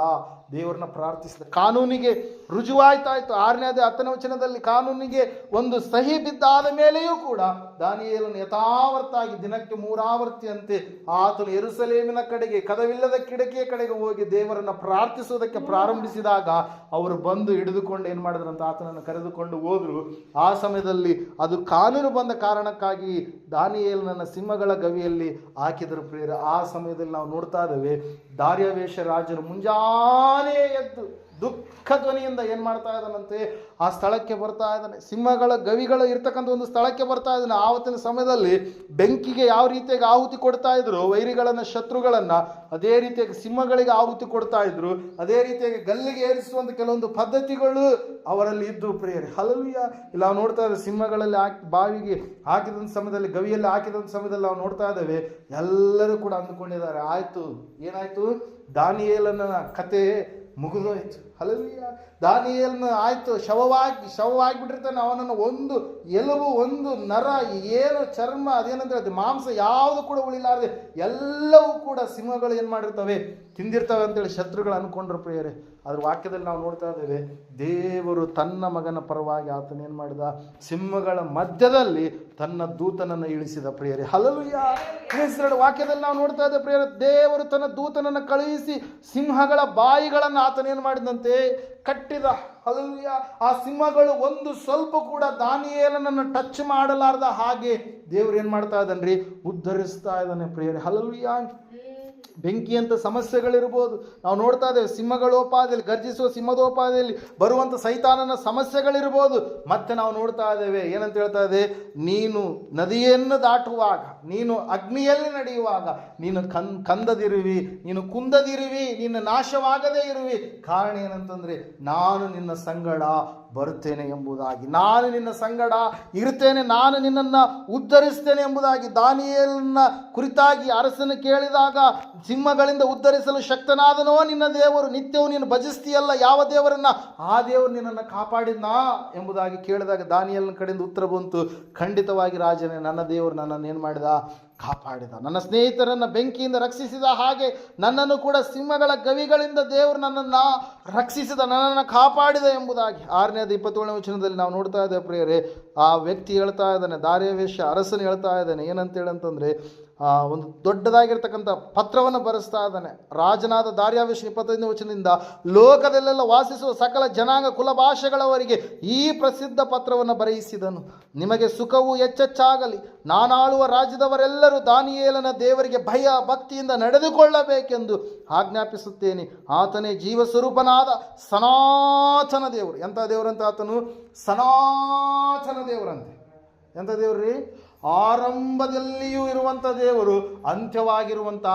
ದೇವರನ್ನ ಪ್ರಾರ್ಥಿಸಿದ. ಕಾನೂನಿಗೆ ರುಜುವಾಯ್ತಾಯಿತು. 6ನೇ ಅಧ್ಯಾಯ 10ನೇ ವಚನದಲ್ಲಿ ಕಾನೂನಿಗೆ ಒಂದು ಸಹಿ ಬಿದ್ದಾದ ಮೇಲೆಯೂ ಕೂಡ ದಾನಿಯೇಲನು ಯಥಾವತ್ತಾಗಿ ದಿನಕ್ಕೆ 3 ಆವರ್ತಿಯಂತೆ ಆತನು ಯೆರೂಸಲೇಮಿನ ಕಡೆಗೆ, ಕದವಿಲ್ಲದ ಕಿಟಕಿಯ ಕಡೆಗೆ ಹೋಗಿ ದೇವರನ್ನು ಪ್ರಾರ್ಥಿಸುವುದಕ್ಕೆ ಪ್ರಾರಂಭಿಸಿದಾಗ ಅವರು ಬಂದು ಹಿಡಿದುಕೊಂಡು ಏನು ಮಾಡಿದ್ರಂತ, ಆತನನ್ನು ಕರೆದುಕೊಂಡು ಹೋದರು. ಆ ಸಮಯದಲ್ಲಿ ಅದು ಕಾನೂನು ಬಂದ ಕಾರಣಕ್ಕಾಗಿ ದಾನಿಯೇಲನನ್ನು ಸಿಂಹಗಳ ಗವಿಯಲ್ಲಿ ಹಾಕಿದರು. ಪ್ರಿಯರೇ, ಆ ಸಮಯದಲ್ಲಿ ನಾವು ನೋಡ್ತಾ ಇದ್ದೇವೆ, ದಾರ್ಯಾವೇಶ ರಾಜನು ಮುಂಜಾನೆ ಎದ್ದು ದುಃಖ ಧ್ವನಿಯಿಂದ ಏನು ಮಾಡ್ತಾ ಇದ್ದಾನಂತೆ, ಆ ಸ್ಥಳಕ್ಕೆ ಬರ್ತಾ ಇದ್ದಾನೆ. ಸಿಂಹಗಳ ಗವಿಗಳು ಇರ್ತಕ್ಕಂಥ ಒಂದು ಸ್ಥಳಕ್ಕೆ ಬರ್ತಾ ಇದ್ದಾನೆ. ಆವತ್ತಿನ ಸಮಯದಲ್ಲಿ ಬೆಂಕಿಗೆ ಯಾವ ರೀತಿಯಾಗಿ ಆಹುತಿ ಕೊಡ್ತಾ ಇದ್ರು ವೈರಿಗಳನ್ನು, ಶತ್ರುಗಳನ್ನು, ಅದೇ ರೀತಿಯಾಗಿ ಸಿಂಹಗಳಿಗೆ ಆಹುತಿ ಕೊಡ್ತಾ ಇದ್ರು. ಅದೇ ರೀತಿಯಾಗಿ ಗಲ್ಲಿಗೆ ಏರಿಸುವಂಥ ಕೆಲವೊಂದು ಪದ್ಧತಿಗಳು ಅವರಲ್ಲಿ ಇದ್ದು. ಪ್ರಿಯರೇ, ಹಲ್ಲೆಲೂಯಾ. ಇಲ್ಲ, ನಾವು ನೋಡ್ತಾ ಇದ್ದೇವೆ, ಸಿಂಹಗಳಲ್ಲಿ ಬಾವಿಗೆ ಹಾಕಿದಂಥ ಸಮಯದಲ್ಲಿ, ಗವಿಯಲ್ಲಿ ಹಾಕಿದಂಥ ಸಮಯದಲ್ಲಿ ನಾವು ನೋಡ್ತಾ ಇದ್ದೇವೆ, ಎಲ್ಲರೂ ಕೂಡ ಅಂದುಕೊಂಡಿದ್ದಾರೆ, ಆಯಿತು, ಏನಾಯಿತು, ದಾನಿಯೇಲನ ಕತೆ ಮುಗಿದೋಯ್ತು. ಹಲ್ಲೆಲೂಯಾ. ದಾನಿಯೇಲನ ಆಯಿತು, ಶವವಾಗಿಬಿಟ್ಟಿರ್ತಾನೆ. ಅವನನ್ನು ಒಂದು ಎಲುಬು, ಒಂದು ನರ, ಏನು ಚರ್ಮ, ಅದೇನಂದ್ರೆ ಅದು ಮಾಂಸ ಯಾವುದು ಕೂಡ ಉಳಿಲಾರದೆ ಎಲ್ಲವೂ ಕೂಡ ಸಿಂಹಗಳು ಏನು ಮಾಡಿರ್ತವೆ, ತಿಂದಿರ್ತವೆ ಅಂತೇಳಿ ಶತ್ರುಗಳು ಅಂದ್ಕೊಂಡ್ರು. ಪ್ರಿಯರೇ, ಅದ್ರ ವಾಕ್ಯದಲ್ಲಿ ನಾವು ನೋಡ್ತಾ ಇದ್ದೇವೆ, ದೇವರು ತನ್ನ ಮಗನ ಪರವಾಗಿ ಆತನೇನು ಮಾಡಿದ, ಸಿಂಹಗಳ ಮಧ್ಯದಲ್ಲಿ ತನ್ನ ದೂತನನ್ನು ಇಳಿಸಿದ. ಪ್ರಿಯರೇ, ಹಲ್ಲೆಲೂಯಾ. ವಾಕ್ಯದಲ್ಲಿ ನಾವು ನೋಡ್ತಾ ಇದ್ದೇವೆ ಪ್ರಿಯರೇ, ದೇವರು ತನ್ನ ದೂತನನ್ನು ಕಳುಹಿಸಿ ಸಿಂಹಗಳ ಬಾಯಿಗಳನ್ನು ಆತನೇನು ಮಾಡಿದಂತೆ ಕಟ್ಟಿದ. ಹಲ್ಲೆಲೂಯಾ. ಆ ಸಿಂಹಗಳು ಒಂದು ಸ್ವಲ್ಪ ಕೂಡ ದಾನಿಯೇಲನನ್ನು ಟಚ್ ಮಾಡಲಾರ್ದ ಹಾಗೆ ದೇವರು ಏನು ಮಾಡ್ತಾ ಇದ್ದಾನ್ರಿ, ಉದ್ಧರಿಸ್ತಾ ಇದ್ದಾನೆ. ಪ್ರಿಯರೇ, ಹಲ್ಲೆಲೂಯಾ. ಬೆಂಕಿಯಂಥ ಸಮಸ್ಯೆಗಳಿರ್ಬೋದು, ನಾವು ನೋಡ್ತಾ ಇದ್ದೇವೆ, ಸಿಂಹಗಳೋಪಾದಿಯಲ್ಲಿ, ಗರ್ಜಿಸುವ ಸಿಂಹದೋಪಾದಿಯಲ್ಲಿ ಬರುವಂಥ ಸೈತಾನನ ಸಮಸ್ಯೆಗಳಿರ್ಬೋದು. ಮತ್ತೆ ನಾವು ನೋಡ್ತಾ ಇದ್ದೇವೆ, ಏನಂತ ಹೇಳ್ತಾ ಇದೆ, ನೀನು ನದಿಯನ್ನು ದಾಟುವಾಗ ನೀನು ಅಗ್ನಿಯಲ್ಲಿ ನಡೆಯುವಾಗ ನೀನು ಕಂದದಿರುವಿ, ನೀನು ಕುಂದದಿರುವಿ, ನೀನು ನಾಶವಾಗದೇ ಇರುವಿ. ಕಾರಣ ಏನಂತಂದ್ರೆ ನಾನು ನಿನ್ನ ಸಂಗಡ ಬರುತ್ತೇನೆ ಎಂಬುದಾಗಿ, ನಾನು ನಿನ್ನ ಸಂಗಡ ಇರುತ್ತೇನೆ, ನಾನು ನಿನ್ನನ್ನು ಉದ್ಧರಿಸ್ತೇನೆ ಎಂಬುದಾಗಿ. ದಾನಿಯೇಲನ ಕುರಿತಾಗಿ ಅರಸನು ಕೇಳಿದಾಗ, ಸಿಂಹಗಳಿಂದ ಉದ್ಧರಿಸಲು ಶಕ್ತನಾದನೋ ನಿನ್ನ ದೇವರು, ನಿತ್ಯವೂ ನೀನು ಭಜಿಸ್ತೀಯಲ್ಲ ಯಾವ ದೇವರನ್ನ, ಆ ದೇವರು ನಿನ್ನನ್ನು ಕಾಪಾಡಿದ್ನಾ ಎಂಬುದಾಗಿ ಕೇಳಿದಾಗ ದಾನಿಯೇಲನ ಕಡೆಯಿಂದ ಉತ್ತರ ಬಂತು, ಖಂಡಿತವಾಗಿ ರಾಜನೇ, ನನ್ನ ದೇವರು ನನ್ನನ್ನು ಏನು ಮಾಡಿದ, ಕಾಪಾಡಿದ. ನನ್ನ ಸ್ನೇಹಿತರನ್ನು ಬೆಂಕಿಯಿಂದ ರಕ್ಷಿಸಿದ ಹಾಗೆ ನನ್ನನ್ನು ಕೂಡ ಸಿಂಹಗಳ ಗವಿಗಳಿಂದ ದೇವರು ನನ್ನನ್ನು ರಕ್ಷಿಸಿದ, ನನ್ನನ್ನು ಕಾಪಾಡಿದ ಎಂಬುದಾಗಿ 6ನೇ 27ನೇ ವಚನದಲ್ಲಿ ನಾವು ನೋಡ್ತಾ ಇದ್ದೇವೆ ಪ್ರಿಯರೇ. ಆ ವ್ಯಕ್ತಿ ಹೇಳ್ತಾ ಇದ್ದಾನೆ, ದಾರ್ಯಾವೇಶ ಅರಸನು ಹೇಳ್ತಾ ಇದ್ದಾನೆ ಏನಂತೇಳಂತಂದರೆ, ಒಂದು ದೊಡ್ಡದಾಗಿರ್ತಕ್ಕಂಥ ಪತ್ರವನ್ನು ಬರೆಸ್ತಾ ಇದ್ದಾನೆ. ರಾಜನಾದ ದಾರ್ಯಾವೇಶ 25ನೇ ವಚನದಿಂದ, ಲೋಕದಲ್ಲೆಲ್ಲ ವಾಸಿಸುವ ಸಕಲ ಜನಾಂಗ ಕುಲ ಭಾಷೆಗಳವರಿಗೆ ಈ ಪ್ರಸಿದ್ಧ ಪತ್ರವನ್ನು ಬರೆಯಿಸಿದನು. ನಿಮಗೆ ಸುಖವು ಹೆಚ್ಚೆಚ್ಚಾಗಲಿ. ನಾನಾಳುವ ರಾಜ್ಯದವರೆಲ್ಲರೂ ದಾನಿಯೇಲನ ದೇವರಿಗೆ ಭಯ ಭಕ್ತಿಯಿಂದ ನಡೆದುಕೊಳ್ಳಬೇಕೆಂದು ಆಜ್ಞಾಪಿಸುತ್ತೇನೆ. ಆತನೇ ಜೀವಸ್ವರೂಪನಾದ ಸನಾತನ ದೇವರು. ಎಂಥ ದೇವರಂತ ಆತನು? ಸನಾತನ ದೇವರಂತೆ. ಎಂಥ ದೇವ್ರಿ? ಆರಂಭದಲ್ಲಿಯೂ ಇರುವಂಥ ದೇವರು, ಅಂತ್ಯವಾಗಿರುವಂಥ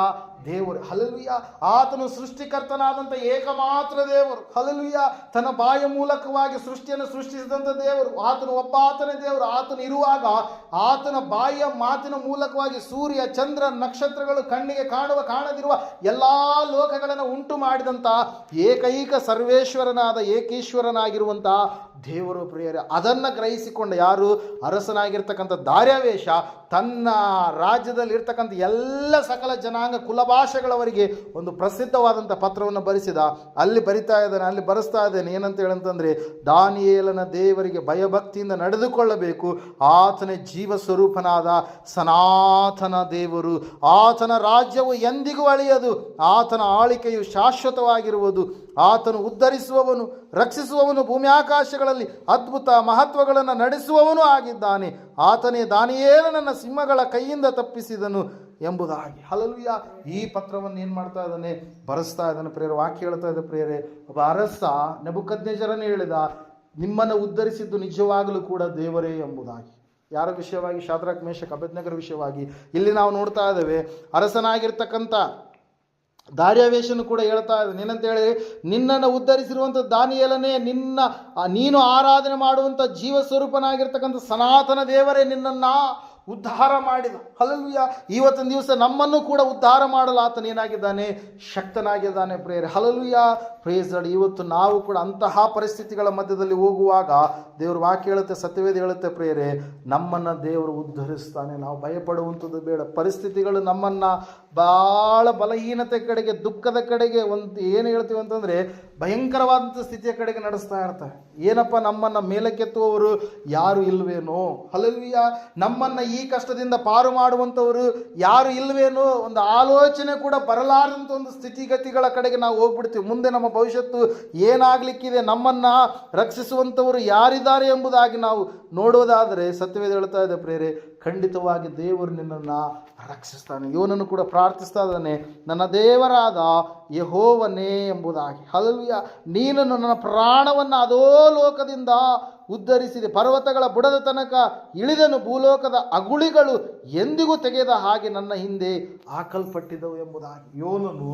ದೇವರು. ಹಲ್ಲೆಲೂಯ. ಆತನು ಸೃಷ್ಟಿಕರ್ತನಾದಂಥ ಏಕಮಾತ್ರ ದೇವರು. ಹಲ್ಲೆಲೂಯ. ತನ್ನ ಬಾಯ ಮೂಲಕವಾಗಿ ಸೃಷ್ಟಿಯನ್ನು ಸೃಷ್ಟಿಸಿದಂಥ ದೇವರು. ಆತನು ಒಬ್ಬಾತನೇ ದೇವರು. ಆತನು ಇರುವಾಗ ಆತನ ಬಾಯಿಯ ಮಾತಿನ ಮೂಲಕವಾಗಿ ಸೂರ್ಯ, ಚಂದ್ರ, ನಕ್ಷತ್ರಗಳು, ಕಣ್ಣಿಗೆ ಕಾಣುವ ಕಾಣದಿರುವ ಎಲ್ಲ ಲೋಕಗಳನ್ನು ಉಂಟು ಮಾಡಿದಂಥ ಏಕೈಕ ಸರ್ವೇಶ್ವರನಾದ ಏಕೀಶ್ವರನಾಗಿರುವಂಥ ದೇವರು ಪ್ರಿಯರೇ. ಅದನ್ನು ಗ್ರಹಿಸಿಕೊಂಡ ಯಾರು? ಅರಸನಾಗಿರ್ತಕ್ಕಂಥ ದಾರ್ಯಾವೇಶ ತನ್ನ ರಾಜ್ಯದಲ್ಲಿ ಇರ್ತಕ್ಕಂಥ ಎಲ್ಲ ಸಕಲ ಜನಾಂಗ ಕುಲಭಾಷೆಗಳವರಿಗೆ ಒಂದು ಪ್ರಸಿದ್ಧವಾದಂಥ ಪತ್ರವನ್ನು ಬರೆಸಿದ. ಅಲ್ಲಿ ಬರಿತಾ ಇದ್ದಾನೆ, ಅಲ್ಲಿ ಬರೆಸ್ತಾ ಇದ್ದೇನೆ ಏನಂತ ಹೇಳಂತಂದರೆ, ದಾನಿಯೇಲನ ದೇವರಿಗೆ ಭಯಭಕ್ತಿಯಿಂದ ನಡೆದುಕೊಳ್ಳಬೇಕು. ಆತನೇ ಜೀವ ಸ್ವರೂಪನಾದ ಸನಾತನ ದೇವರು. ಆತನ ರಾಜ್ಯವು ಎಂದಿಗೂ ಅಳಿಯದು. ಆತನ ಆಳಿಕೆಯು ಶಾಶ್ವತವಾಗಿರುವುದು. ಆತನು ಉದ್ಧರಿಸುವವನು, ರಕ್ಷಿಸುವವನು, ಭೂಮಿ ಆಕಾಶಗಳಲ್ಲಿ ಅದ್ಭುತ ಮಹತ್ವಗಳನ್ನು ನಡೆಸುವವನು ಆಗಿದ್ದಾನೆ. ಆತನೇ ದಾನಿಯೇಲನನ್ನು ಸಿಂಹಗಳ ಕೈಯಿಂದ ತಪ್ಪಿಸಿದನು ಎಂಬುದಾಗಿ. ಹಲ್ಲೆಲೂಯಾ. ಈ ಪತ್ರವನ್ನು ಏನು ಮಾಡ್ತಾ ಇದ್ದಾನೆ? ಬರೆಸ್ತಾ ಇದ್ದಾನೆ ಪ್ರಿಯರೇ. ವಾಕ್ಯ ಹೇಳ್ತಾ ಇದೆ ಪ್ರಿಯರೇ, ಒಬ್ಬ ಅರಸ ನೆಬೂಕದ್ನೆಚ್ಚರನೇ ಹೇಳಿದ, ನಿಮ್ಮನ್ನು ಉದ್ಧರಿಸಿದ್ದು ನಿಜವಾಗಲೂ ಕೂಡ ದೇವರೇ ಎಂಬುದಾಗಿ. ಯಾರ ವಿಷಯವಾಗಿ? ಶಾದ್ರಕ್, ಮೇಷಕ್, ಅಬೇದ್ನೆಗರ ವಿಷಯವಾಗಿ. ಇಲ್ಲಿ ನಾವು ನೋಡ್ತಾ ಇದ್ದೇವೆ, ಅರಸನಾಗಿರ್ತಕ್ಕಂಥ ದಾರ್ಯಾವೇಶನು ಕೂಡ ಹೇಳ್ತಾ ಇದ್ದಾನೆ ಏನಂತ ಹೇಳಿ, ನಿನ್ನನ್ನು ಉದ್ಧರಿಸಿರುವಂಥ ದಾನಿಯೇಲನೇ, ನೀನು ಆರಾಧನೆ ಮಾಡುವಂಥ ಜೀವ ಸ್ವರೂಪನಾಗಿರ್ತಕ್ಕಂಥ ಸನಾತನ ದೇವರೇ ನಿನ್ನನ್ನು ಉದ್ಧಾರ ಮಾಡಿದ. ಹಲ್ಲೆಲೂಯಾ. ಇವತ್ತಿನ ದಿವಸ ನಮ್ಮನ್ನು ಕೂಡ ಉದ್ಧಾರ ಮಾಡಲು ಆತನೇನಾಗಿದ್ದಾನೆ? ಶಕ್ತನಾಗಿದ್ದಾನೆ ಪ್ರಿಯರೇ. ಹಲ್ಲೆಲೂಯಾ. Praise God. ಇವತ್ತು ನಾವು ಕೂಡ ಅಂತಹ ಪರಿಸ್ಥಿತಿಗಳ ಮಧ್ಯದಲ್ಲಿ ಹೋಗುವಾಗ ದೇವರು ವಾಕ್ಯ ಹೇಳುತ್ತೆ, ಸತ್ಯವೇದ ಹೇಳುತ್ತೆ ಪ್ರಿಯರೇ, ನಮ್ಮನ್ನು ದೇವರು ಉದ್ಧರಿಸ್ತಾನೆ. ನಾವು ಭಯಪಡುವಂಥದ್ದು ಬೇಡ. ಪರಿಸ್ಥಿತಿಗಳು ನಮ್ಮನ್ನು ಭಾಳ ಬಲಹೀನತೆ ಕಡೆಗೆ, ದುಃಖದ ಕಡೆಗೆ, ಏನು ಹೇಳ್ತೀವಿ ಅಂತಂದರೆ ಭಯಂಕರವಾದಂಥ ಸ್ಥಿತಿಯ ಕಡೆಗೆ ನಡೆಸ್ತಾ ಇರ್ತಾರೆ. ಏನಪ್ಪ, ನಮ್ಮನ್ನು ಮೇಲಕ್ಕೆತ್ತುವವರು ಯಾರು ಇಲ್ವೇನೋ? ಹಲ್ಲೆಲೂಯಾ. ನಮ್ಮನ್ನು ಈ ಕಷ್ಟದಿಂದ ಪಾರು ಮಾಡುವಂಥವರು ಯಾರು ಇಲ್ವೇನೋ? ಒಂದು ಆಲೋಚನೆ ಕೂಡ ಬರಲಾರಂಥ ಒಂದು ಸ್ಥಿತಿಗತಿಗಳ ಕಡೆಗೆ ನಾವು ಹೋಗ್ಬಿಡ್ತೀವಿ. ಮುಂದೆ ನಮ್ಮ ಭವಿಷ್ಯತ್ತು ಏನಾಗಲಿಕ್ಕಿದೆ, ನಮ್ಮನ್ನು ರಕ್ಷಿಸುವಂಥವರು ಯಾರಿದ್ದಾರೆ ಎಂಬುದಾಗಿ ನಾವು ನೋಡೋದಾದರೆ ಸತ್ಯವೇದ ಹೇಳ್ತಾ ಇದೆ ಪ್ರಿಯರೇ, ಖಂಡಿತವಾಗಿ ದೇವರು ನಿನ್ನನ್ನು ರಕ್ಷಿಸ್ತಾನೆ. ಇವನನ್ನು ಕೂಡ ಪ್ರಾರ್ಥಿಸ್ತಾ ಇದ್ದಾನೆ, ನನ್ನ ದೇವರಾದ ಯೆಹೋವನೇ ಎಂಬುದಾಗಿ. ಹಲ್ಲೆಲೂಯಾ. ನೀನು ನನ್ನ ಪ್ರಾಣವನ್ನು ಅಧೋಲೋಕದಿಂದ ಉದ್ಧರಿಸಿದೆ, ಪರ್ವತಗಳ ಬುಡದ ತನಕ ಇಳಿದನು, ಭೂಲೋಕದ ಅಗುಳಿಗಳು ಎಂದಿಗೂ ತೆಗೆದ ಹಾಗೆ ನನ್ನ ಹಿಂದೆ ಹಾಕಲ್ಪಟ್ಟಿದ್ದವು ಎಂಬುದಾಗಿ. ಯೋನನು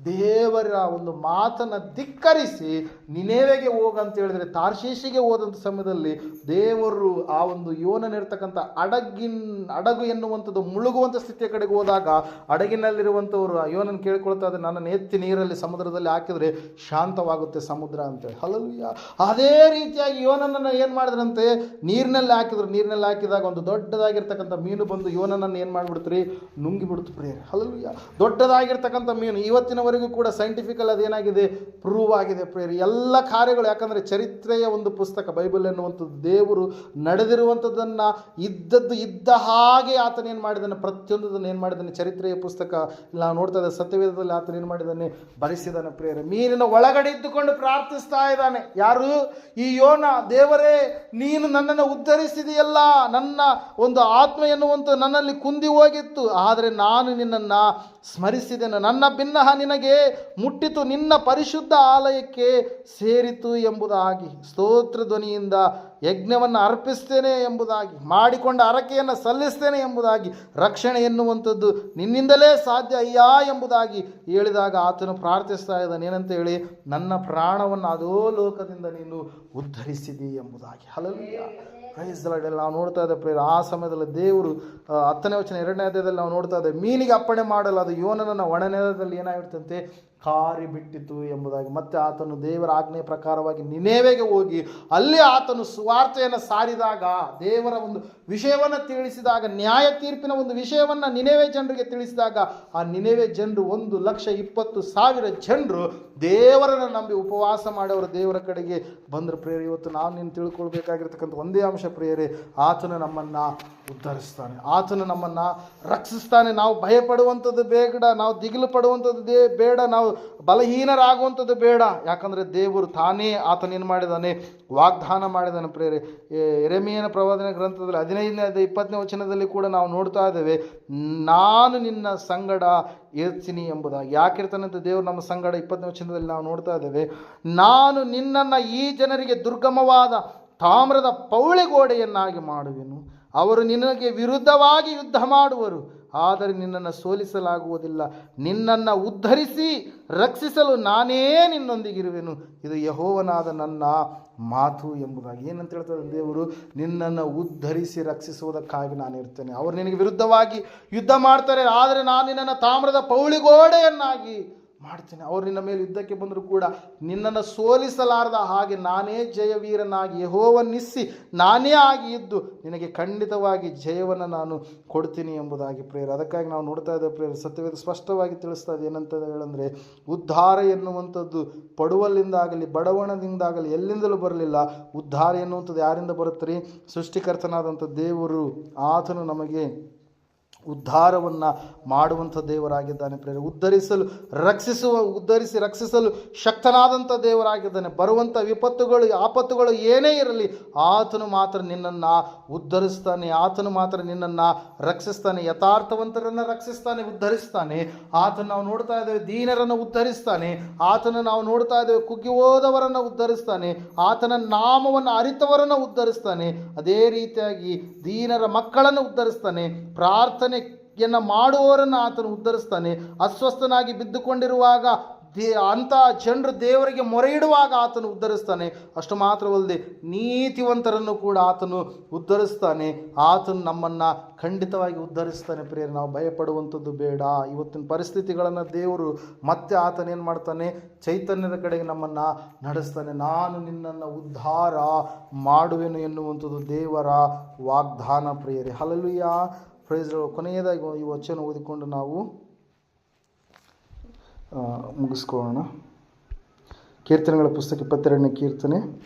ದೇವರ ಒಂದು ಮಾತನ್ನು ಧಿಕ್ಕರಿಸಿ ನಿನೆವೆಗೆ ಹೋಗಂತ ಹೇಳಿದರೆ ತಾರ್ಷೀಷಿಗೆ ಹೋದಂಥ ಸಮಯದಲ್ಲಿ ದೇವರು ಆ ಒಂದು ಯೋನನಿರ್ತಕ್ಕಂಥ ಹಡಗು ಎನ್ನುವಂಥದ್ದು ಮುಳುಗುವಂಥ ಸ್ಥಿತಿಯ ಕಡೆಗೆ ಹೋದಾಗ ಹಡಗಿನಲ್ಲಿರುವಂಥವ್ರು ಯೋನನ್ನು ಕೇಳ್ಕೊಳ್ತಾ ಇದ್ದಾರೆ, ನನ್ನನ್ನು ಎತ್ತಿ ನೀರಲ್ಲಿ ಸಮುದ್ರದಲ್ಲಿ ಹಾಕಿದರೆ ಶಾಂತವಾಗುತ್ತೆ ಸಮುದ್ರ ಅಂತೇಳಿ. ಹಲ್ಲೆಲೂಯಾ. ಅದೇ ರೀತಿಯಾಗಿ ಯೋನನನ್ನು ಏನು ಮಾಡಿದ್ರಂತೆ? ನೀರಿನಲ್ಲಿ ಹಾಕಿದ್ರು. ನೀರಿನಲ್ಲಿ ಹಾಕಿದಾಗ ಒಂದು ದೊಡ್ಡದಾಗಿರ್ತಕ್ಕಂಥ ಮೀನು ಬಂದು ಯೋನನನ್ನು ಏನು ಮಾಡಿಬಿಡ್ತೀರಿ? ನುಂಗಿಬಿಡ್ತು ಪ್ರಿಯರೇ. ಹಲ್ಲೆಲೂಯಾ. ದೊಡ್ಡದಾಗಿರ್ತಕ್ಕಂಥ ಮೀನು ಇವತ್ತಿನವರೆಗೂ ಕೂಡ ಸೈಂಟಿಫಿಕಲ್ ಅದೇನಾಗಿದೆ? ಪ್ರೂವ್ ಆಗಿದೆ ಪ್ರಿಯರೇ. ಎಲ್ಲ ಕಾರ್ಯಗಳು, ಯಾಕಂದರೆ ಚರಿತ್ರೆಯ ಒಂದು ಪುಸ್ತಕ ಬೈಬಲ್ ಎನ್ನುವಂಥದ್ದು ದೇವರು ನಡೆದಿರುವಂಥದ್ದನ್ನು ಇದ್ದದ್ದು ಇದ್ದ ಹಾಗೆ ಆತನ ಏನು ಮಾಡಿದ್ದಾನೆ? ಪ್ರತಿಯೊಂದನ್ನು ಏನು ಮಾಡಿದ್ದಾನೆ? ಚರಿತ್ರೆಯ ಪುಸ್ತಕ ನಾವು ನೋಡ್ತಾ ಇದ್ದ ಸತ್ಯವೇದದಲ್ಲಿ ಆತನ ಏನು ಮಾಡಿದ್ದಾನೆ? ಬರೆಸಿದ್ದಾನೆ ಪ್ರಿಯರೇ. ಮೀನಿನ ಒಳಗಡೆ ಇದ್ದುಕೊಂಡು ಪ್ರಾರ್ಥಿಸ್ತಾ ಇದ್ದಾನೆ. ಯಾರು? ಈ ಯೋನ. ದೇವರೇ, ನೀನು ನನ್ನನ್ನು ಉದ್ಧರಿಸಿದೆಯಲ್ಲ, ನನ್ನ ಒಂದು ಆತ್ಮ ಎನ್ನುವಂಥ ನನ್ನಲ್ಲಿ ಕುಂದಿ ಹೋಗಿತ್ತು, ಆದರೆ ನಾನು ನಿನ್ನನ್ನು ಸ್ಮರಿಸಿದೆನು. ನನ್ನ ಭಿನ್ನಹ ನಿನಗೆ ಮುಟ್ಟಿತು, ನಿನ್ನ ಪರಿಶುದ್ಧ ಆಲಯಕ್ಕೆ ಸೇರಿತು ಎಂಬುದಾಗಿ ಸ್ತೋತ್ರ ಧ್ವನಿಯಿಂದ ಯಜ್ಞವನ್ನು ಅರ್ಪಿಸ್ತೇನೆ ಎಂಬುದಾಗಿ, ಮಾಡಿಕೊಂಡ ಹರಕೆಯನ್ನು ಸಲ್ಲಿಸ್ತೇನೆ ಎಂಬುದಾಗಿ, ರಕ್ಷಣೆ ಎನ್ನುವಂಥದ್ದು ನಿನ್ನಿಂದಲೇ ಸಾಧ್ಯ ಅಯ್ಯ ಎಂಬುದಾಗಿ ಹೇಳಿದಾಗ ಆತನು ಪ್ರಾರ್ಥಿಸ್ತಾ ಇದ್ದಾನೆ. ಏನಂತ ಹೇಳಿ, ನನ್ನ ಪ್ರಾಣವನ್ನು ಅದೋ ಲೋಕದಿಂದ ನೀನು ಉದ್ಧರಿಸಿದಿ ಎಂಬುದಾಗಿ. Hallelujah, praise the Lord. ನಾವು ನೋಡ್ತಾ ಇದ್ದ ಪ್ರೇರ, ಆ ಸಮಯದಲ್ಲಿ ದೇವರು 10ನೇ ವಚನ 2ನೇ ಅಧ್ಯಾಯದಲ್ಲಿ ನಾವು ನೋಡ್ತಾ ಇದ್ದೇವೆ, ಮೀನಿಗೆ ಅಪ್ಪಣೆ ಮಾಡಲು ಅದು ಯೋನನ ಒಣನೆಲದಲ್ಲಿ ಏನಾಗಿರ್ತಂತೆ, ಕಾರಿ ಬಿಟ್ಟಿತು ಎಂಬುದಾಗಿ. ಮತ್ತೆ ಆತನು ದೇವರ ಆಜ್ಞೆಯ ಪ್ರಕಾರವಾಗಿ ನಿನೆವೆಗೆ ಹೋಗಿ ಅಲ್ಲಿ ಆತನು ಸುವಾರ್ತೆಯನ್ನು ಸಾರಿದಾಗ, ದೇವರ ಒಂದು ವಿಷಯವನ್ನು ತಿಳಿಸಿದಾಗ, ನ್ಯಾಯ ತೀರ್ಪಿನ ಒಂದು ವಿಷಯವನ್ನು ನಿನೆವೆ ಜನರಿಗೆ ತಿಳಿಸಿದಾಗ, ಆ ನಿನೆವೆ ಜನರು 1,20,000 ಜನರು ದೇವರನ್ನು ನಂಬಿ ಉಪವಾಸ ಮಾಡಿ ಅವರು ದೇವರ ಕಡೆಗೆ ಬಂದರು. ಪ್ರೇರೆ, ಇವತ್ತು ನಾವು ನೀನು ತಿಳ್ಕೊಳ್ಬೇಕಾಗಿರ್ತಕ್ಕಂಥ ಒಂದೇ ಅಂಶ ಪ್ರೇರೆ, ಆತನು ನಮ್ಮನ್ನು ಉದ್ಧರಿಸ್ತಾನೆ, ಆತನು ನಮ್ಮನ್ನು ರಕ್ಷಿಸ್ತಾನೆ. ನಾವು ಭಯಪಡುವಂಥದ್ದು ಬೇಡ, ನಾವು ದಿಗಿಲು ಪಡುವಂಥದ್ದು ಬೇಡ, ನಾವು ಬಲಹೀನರಾಗುವಂಥದ್ದು ಬೇಡ. ಯಾಕಂದರೆ ದೇವರು ತಾನೇ ಆತನೇನು ಮಾಡಿದ್ದಾನೆ, ವಾಗ್ದಾನ ಮಾಡಿದ್ದಾನೆ ಪ್ರೇರೆ. ಯೆರೆಮೀಯನ ಪ್ರವಾದನೆ ಗ್ರಂಥದಲ್ಲಿ 15ನೇ ಅಧ್ಯಾಯ 20ನೇ ವಚನದಲ್ಲಿ ಕೂಡ ನಾವು ನೋಡ್ತಾ ಇದ್ದೇವೆ, ನಾನು ನಿನ್ನ ಸಂಗಡ ಇರ್ತೀನಿ ಎಂಬುದಾಗಿ. ಯಾಕಿರ್ತಾನಂತ ದೇವರು ನಮ್ಮ ಸಂಗಡ? 20ನೇ ವಚನದಲ್ಲಿ ನಾವು ನೋಡ್ತಾ ಇದ್ದೇವೆ, ನಾನು ನಿನ್ನನ್ನು ಈ ಜನರಿಗೆ ದುರ್ಗಮವಾದ ತಾಮ್ರದ ಪೌಳಿಗೋಡೆಯನ್ನಾಗಿ ಮಾಡುವೆನು, ಅವರು ನಿನಗೆ ವಿರುದ್ಧವಾಗಿ ಯುದ್ಧ ಮಾಡುವರು, ಆದರೆ ನಿನ್ನನ್ನು ಸೋಲಿಸಲಾಗುವುದಿಲ್ಲ, ನಿನ್ನನ್ನು ಉದ್ಧರಿಸಿ ರಕ್ಷಿಸಲು ನಾನೇ ನಿನ್ನೊಂದಿಗಿರುವೆನು, ಇದು ಯೆಹೋವನಾದ ನನ್ನ ಮಾತು ಎಂಬುದಾಗಿ. ಏನಂತ ಹೇಳ್ತಾರೆ ದೇವರು, ನಿನ್ನನ್ನು ಉದ್ಧರಿಸಿ ರಕ್ಷಿಸುವುದಕ್ಕಾಗಿ ನಾನು ಇರ್ತೇನೆ. ಅವರು ನಿನಗೆ ವಿರುದ್ಧವಾಗಿ ಯುದ್ಧ ಮಾಡ್ತಾರೆ, ಆದರೆ ನಾನು ನಿನ್ನನ್ನು ತಾಮ್ರದ ಪೌಳಿಗೋಡೆಯನ್ನಾಗಿ ಮಾಡ್ತೇನೆ. ಅವರು ನಿನ್ನ ಮೇಲೆ ಯುದ್ಧಕ್ಕೆ ಬಂದರೂ ಕೂಡ ನಿನ್ನನ್ನು ಸೋಲಿಸಲಾರದ ಹಾಗೆ ನಾನೇ ಜಯವೀರನಾಗಿ ಯೆಹೋವನಿಸಿ ನಾನೇ ಆಗಿ ಇದ್ದು ನಿನಗೆ ಖಂಡಿತವಾಗಿ ಜಯವನ್ನು ನಾನು ಕೊಡ್ತೀನಿ ಎಂಬುದಾಗಿ ಪ್ರೇರ. ಅದಕ್ಕಾಗಿ ನಾವು ನೋಡ್ತಾ ಇದ್ದೇವೆ ಪ್ರೇರ, ಸತ್ಯವೇದ ಸ್ಪಷ್ಟವಾಗಿ ತಿಳಿಸ್ತಾ ಇದೆ. ಏನಂತ ಹೇಳಂದರೆ, ಉದ್ಧಾರ ಎನ್ನುವಂಥದ್ದು ಪಡುವಲ್ಲಿಂದಾಗಲಿ ಬಡವಣದಿಂದಾಗಲಿ ಎಲ್ಲಿಂದಲೂ ಬರಲಿಲ್ಲ. ಉದ್ಧಾರ ಎನ್ನುವಂಥದ್ದು ಯಾರಿಂದ ಬರುತ್ತೆ ರೀ? ಸೃಷ್ಟಿಕರ್ತನಾದಂಥ ದೇವರು, ಆತನು ನಮಗೆ ಉದ್ಧಾರವನ್ನು ಮಾಡುವಂಥ ದೇವರಾಗಿದ್ದಾನೆ ಪ್ರೇರೆ. ಉದ್ಧರಿಸಿ ರಕ್ಷಿಸಲು ಶಕ್ತನಾದಂಥ ದೇವರಾಗಿದ್ದಾನೆ. ಬರುವಂಥ ವಿಪತ್ತುಗಳು ಆಪತ್ತುಗಳು ಏನೇ ಇರಲಿ, ಆತನು ಮಾತ್ರ ನಿನ್ನನ್ನು ಉದ್ಧರಿಸ್ತಾನೆ, ಆತನು ಮಾತ್ರ ನಿನ್ನನ್ನು ರಕ್ಷಿಸ್ತಾನೆ. ಯಥಾರ್ಥವಂತರನ್ನು ರಕ್ಷಿಸ್ತಾನೆ, ಉದ್ಧರಿಸ್ತಾನೆ. ಆತನು ನಾವು ನೋಡ್ತಾ ಇದ್ದೇವೆ ದೀನರನ್ನು ಉದ್ಧರಿಸ್ತಾನೆ. ಆತನ ನಾವು ನೋಡ್ತಾ ಇದ್ದೇವೆ ಕುಗ್ಗಿ ಹೋದವರನ್ನು ಉದ್ಧರಿಸ್ತಾನೆ. ಆತನ ನಾಮವನ್ನು ಅರಿತವರನ್ನು ಉದ್ಧರಿಸ್ತಾನೆ. ಅದೇ ರೀತಿಯಾಗಿ ದೀನರ ಮಕ್ಕಳನ್ನು ಉದ್ಧರಿಸ್ತಾನೆ. ಪ್ರಾರ್ಥನೆಯನ್ನು ಮಾಡುವವರನ್ನು ಆತನು ಉದ್ಧರಿಸ್ತಾನೆ. ಅಸ್ವಸ್ಥನಾಗಿ ಬಿದ್ದುಕೊಂಡಿರುವಾಗ ಅಂಥ ಜನರು ದೇವರಿಗೆ ಮೊರೆ ಇಡುವಾಗ ಆತನು ಉದ್ಧರಿಸ್ತಾನೆ. ಅಷ್ಟು ಮಾತ್ರವಲ್ಲದೆ ನೀತಿವಂತರನ್ನು ಕೂಡ ಆತನು ಉದ್ಧರಿಸ್ತಾನೆ. ಆತನು ನಮ್ಮನ್ನು ಖಂಡಿತವಾಗಿ ಉದ್ಧರಿಸ್ತಾನೆ ಪ್ರಿಯರೇ. ನಾವು ಭಯಪಡುವಂಥದ್ದು ಬೇಡ. ಇವತ್ತಿನ ಪರಿಸ್ಥಿತಿಗಳನ್ನು ದೇವರು ಮತ್ತೆ ಆತನೇನು ಮಾಡ್ತಾನೆ, ಚೈತನ್ಯದ ಕಡೆಗೆ ನಮ್ಮನ್ನು ನಡೆಸ್ತಾನೆ. ನಾನು ನಿನ್ನನ್ನು ಉದ್ಧಾರ ಮಾಡುವೆನು ಎನ್ನುವಂಥದ್ದು ದೇವರ ವಾಗ್ದಾನ ಪ್ರಿಯರೇ. Hallelujah, praise. ಕೊನೆಯದಾಗಿ ಈ ವಚನ ಓದಿಕೊಂಡು ನಾವು ಮುಗಿಸ್ಕೊಳ್ಳೋಣ. ಕೀರ್ತನೆಗಳ ಪುಸ್ತಕ 22ನೇ ಕೀರ್ತನೆ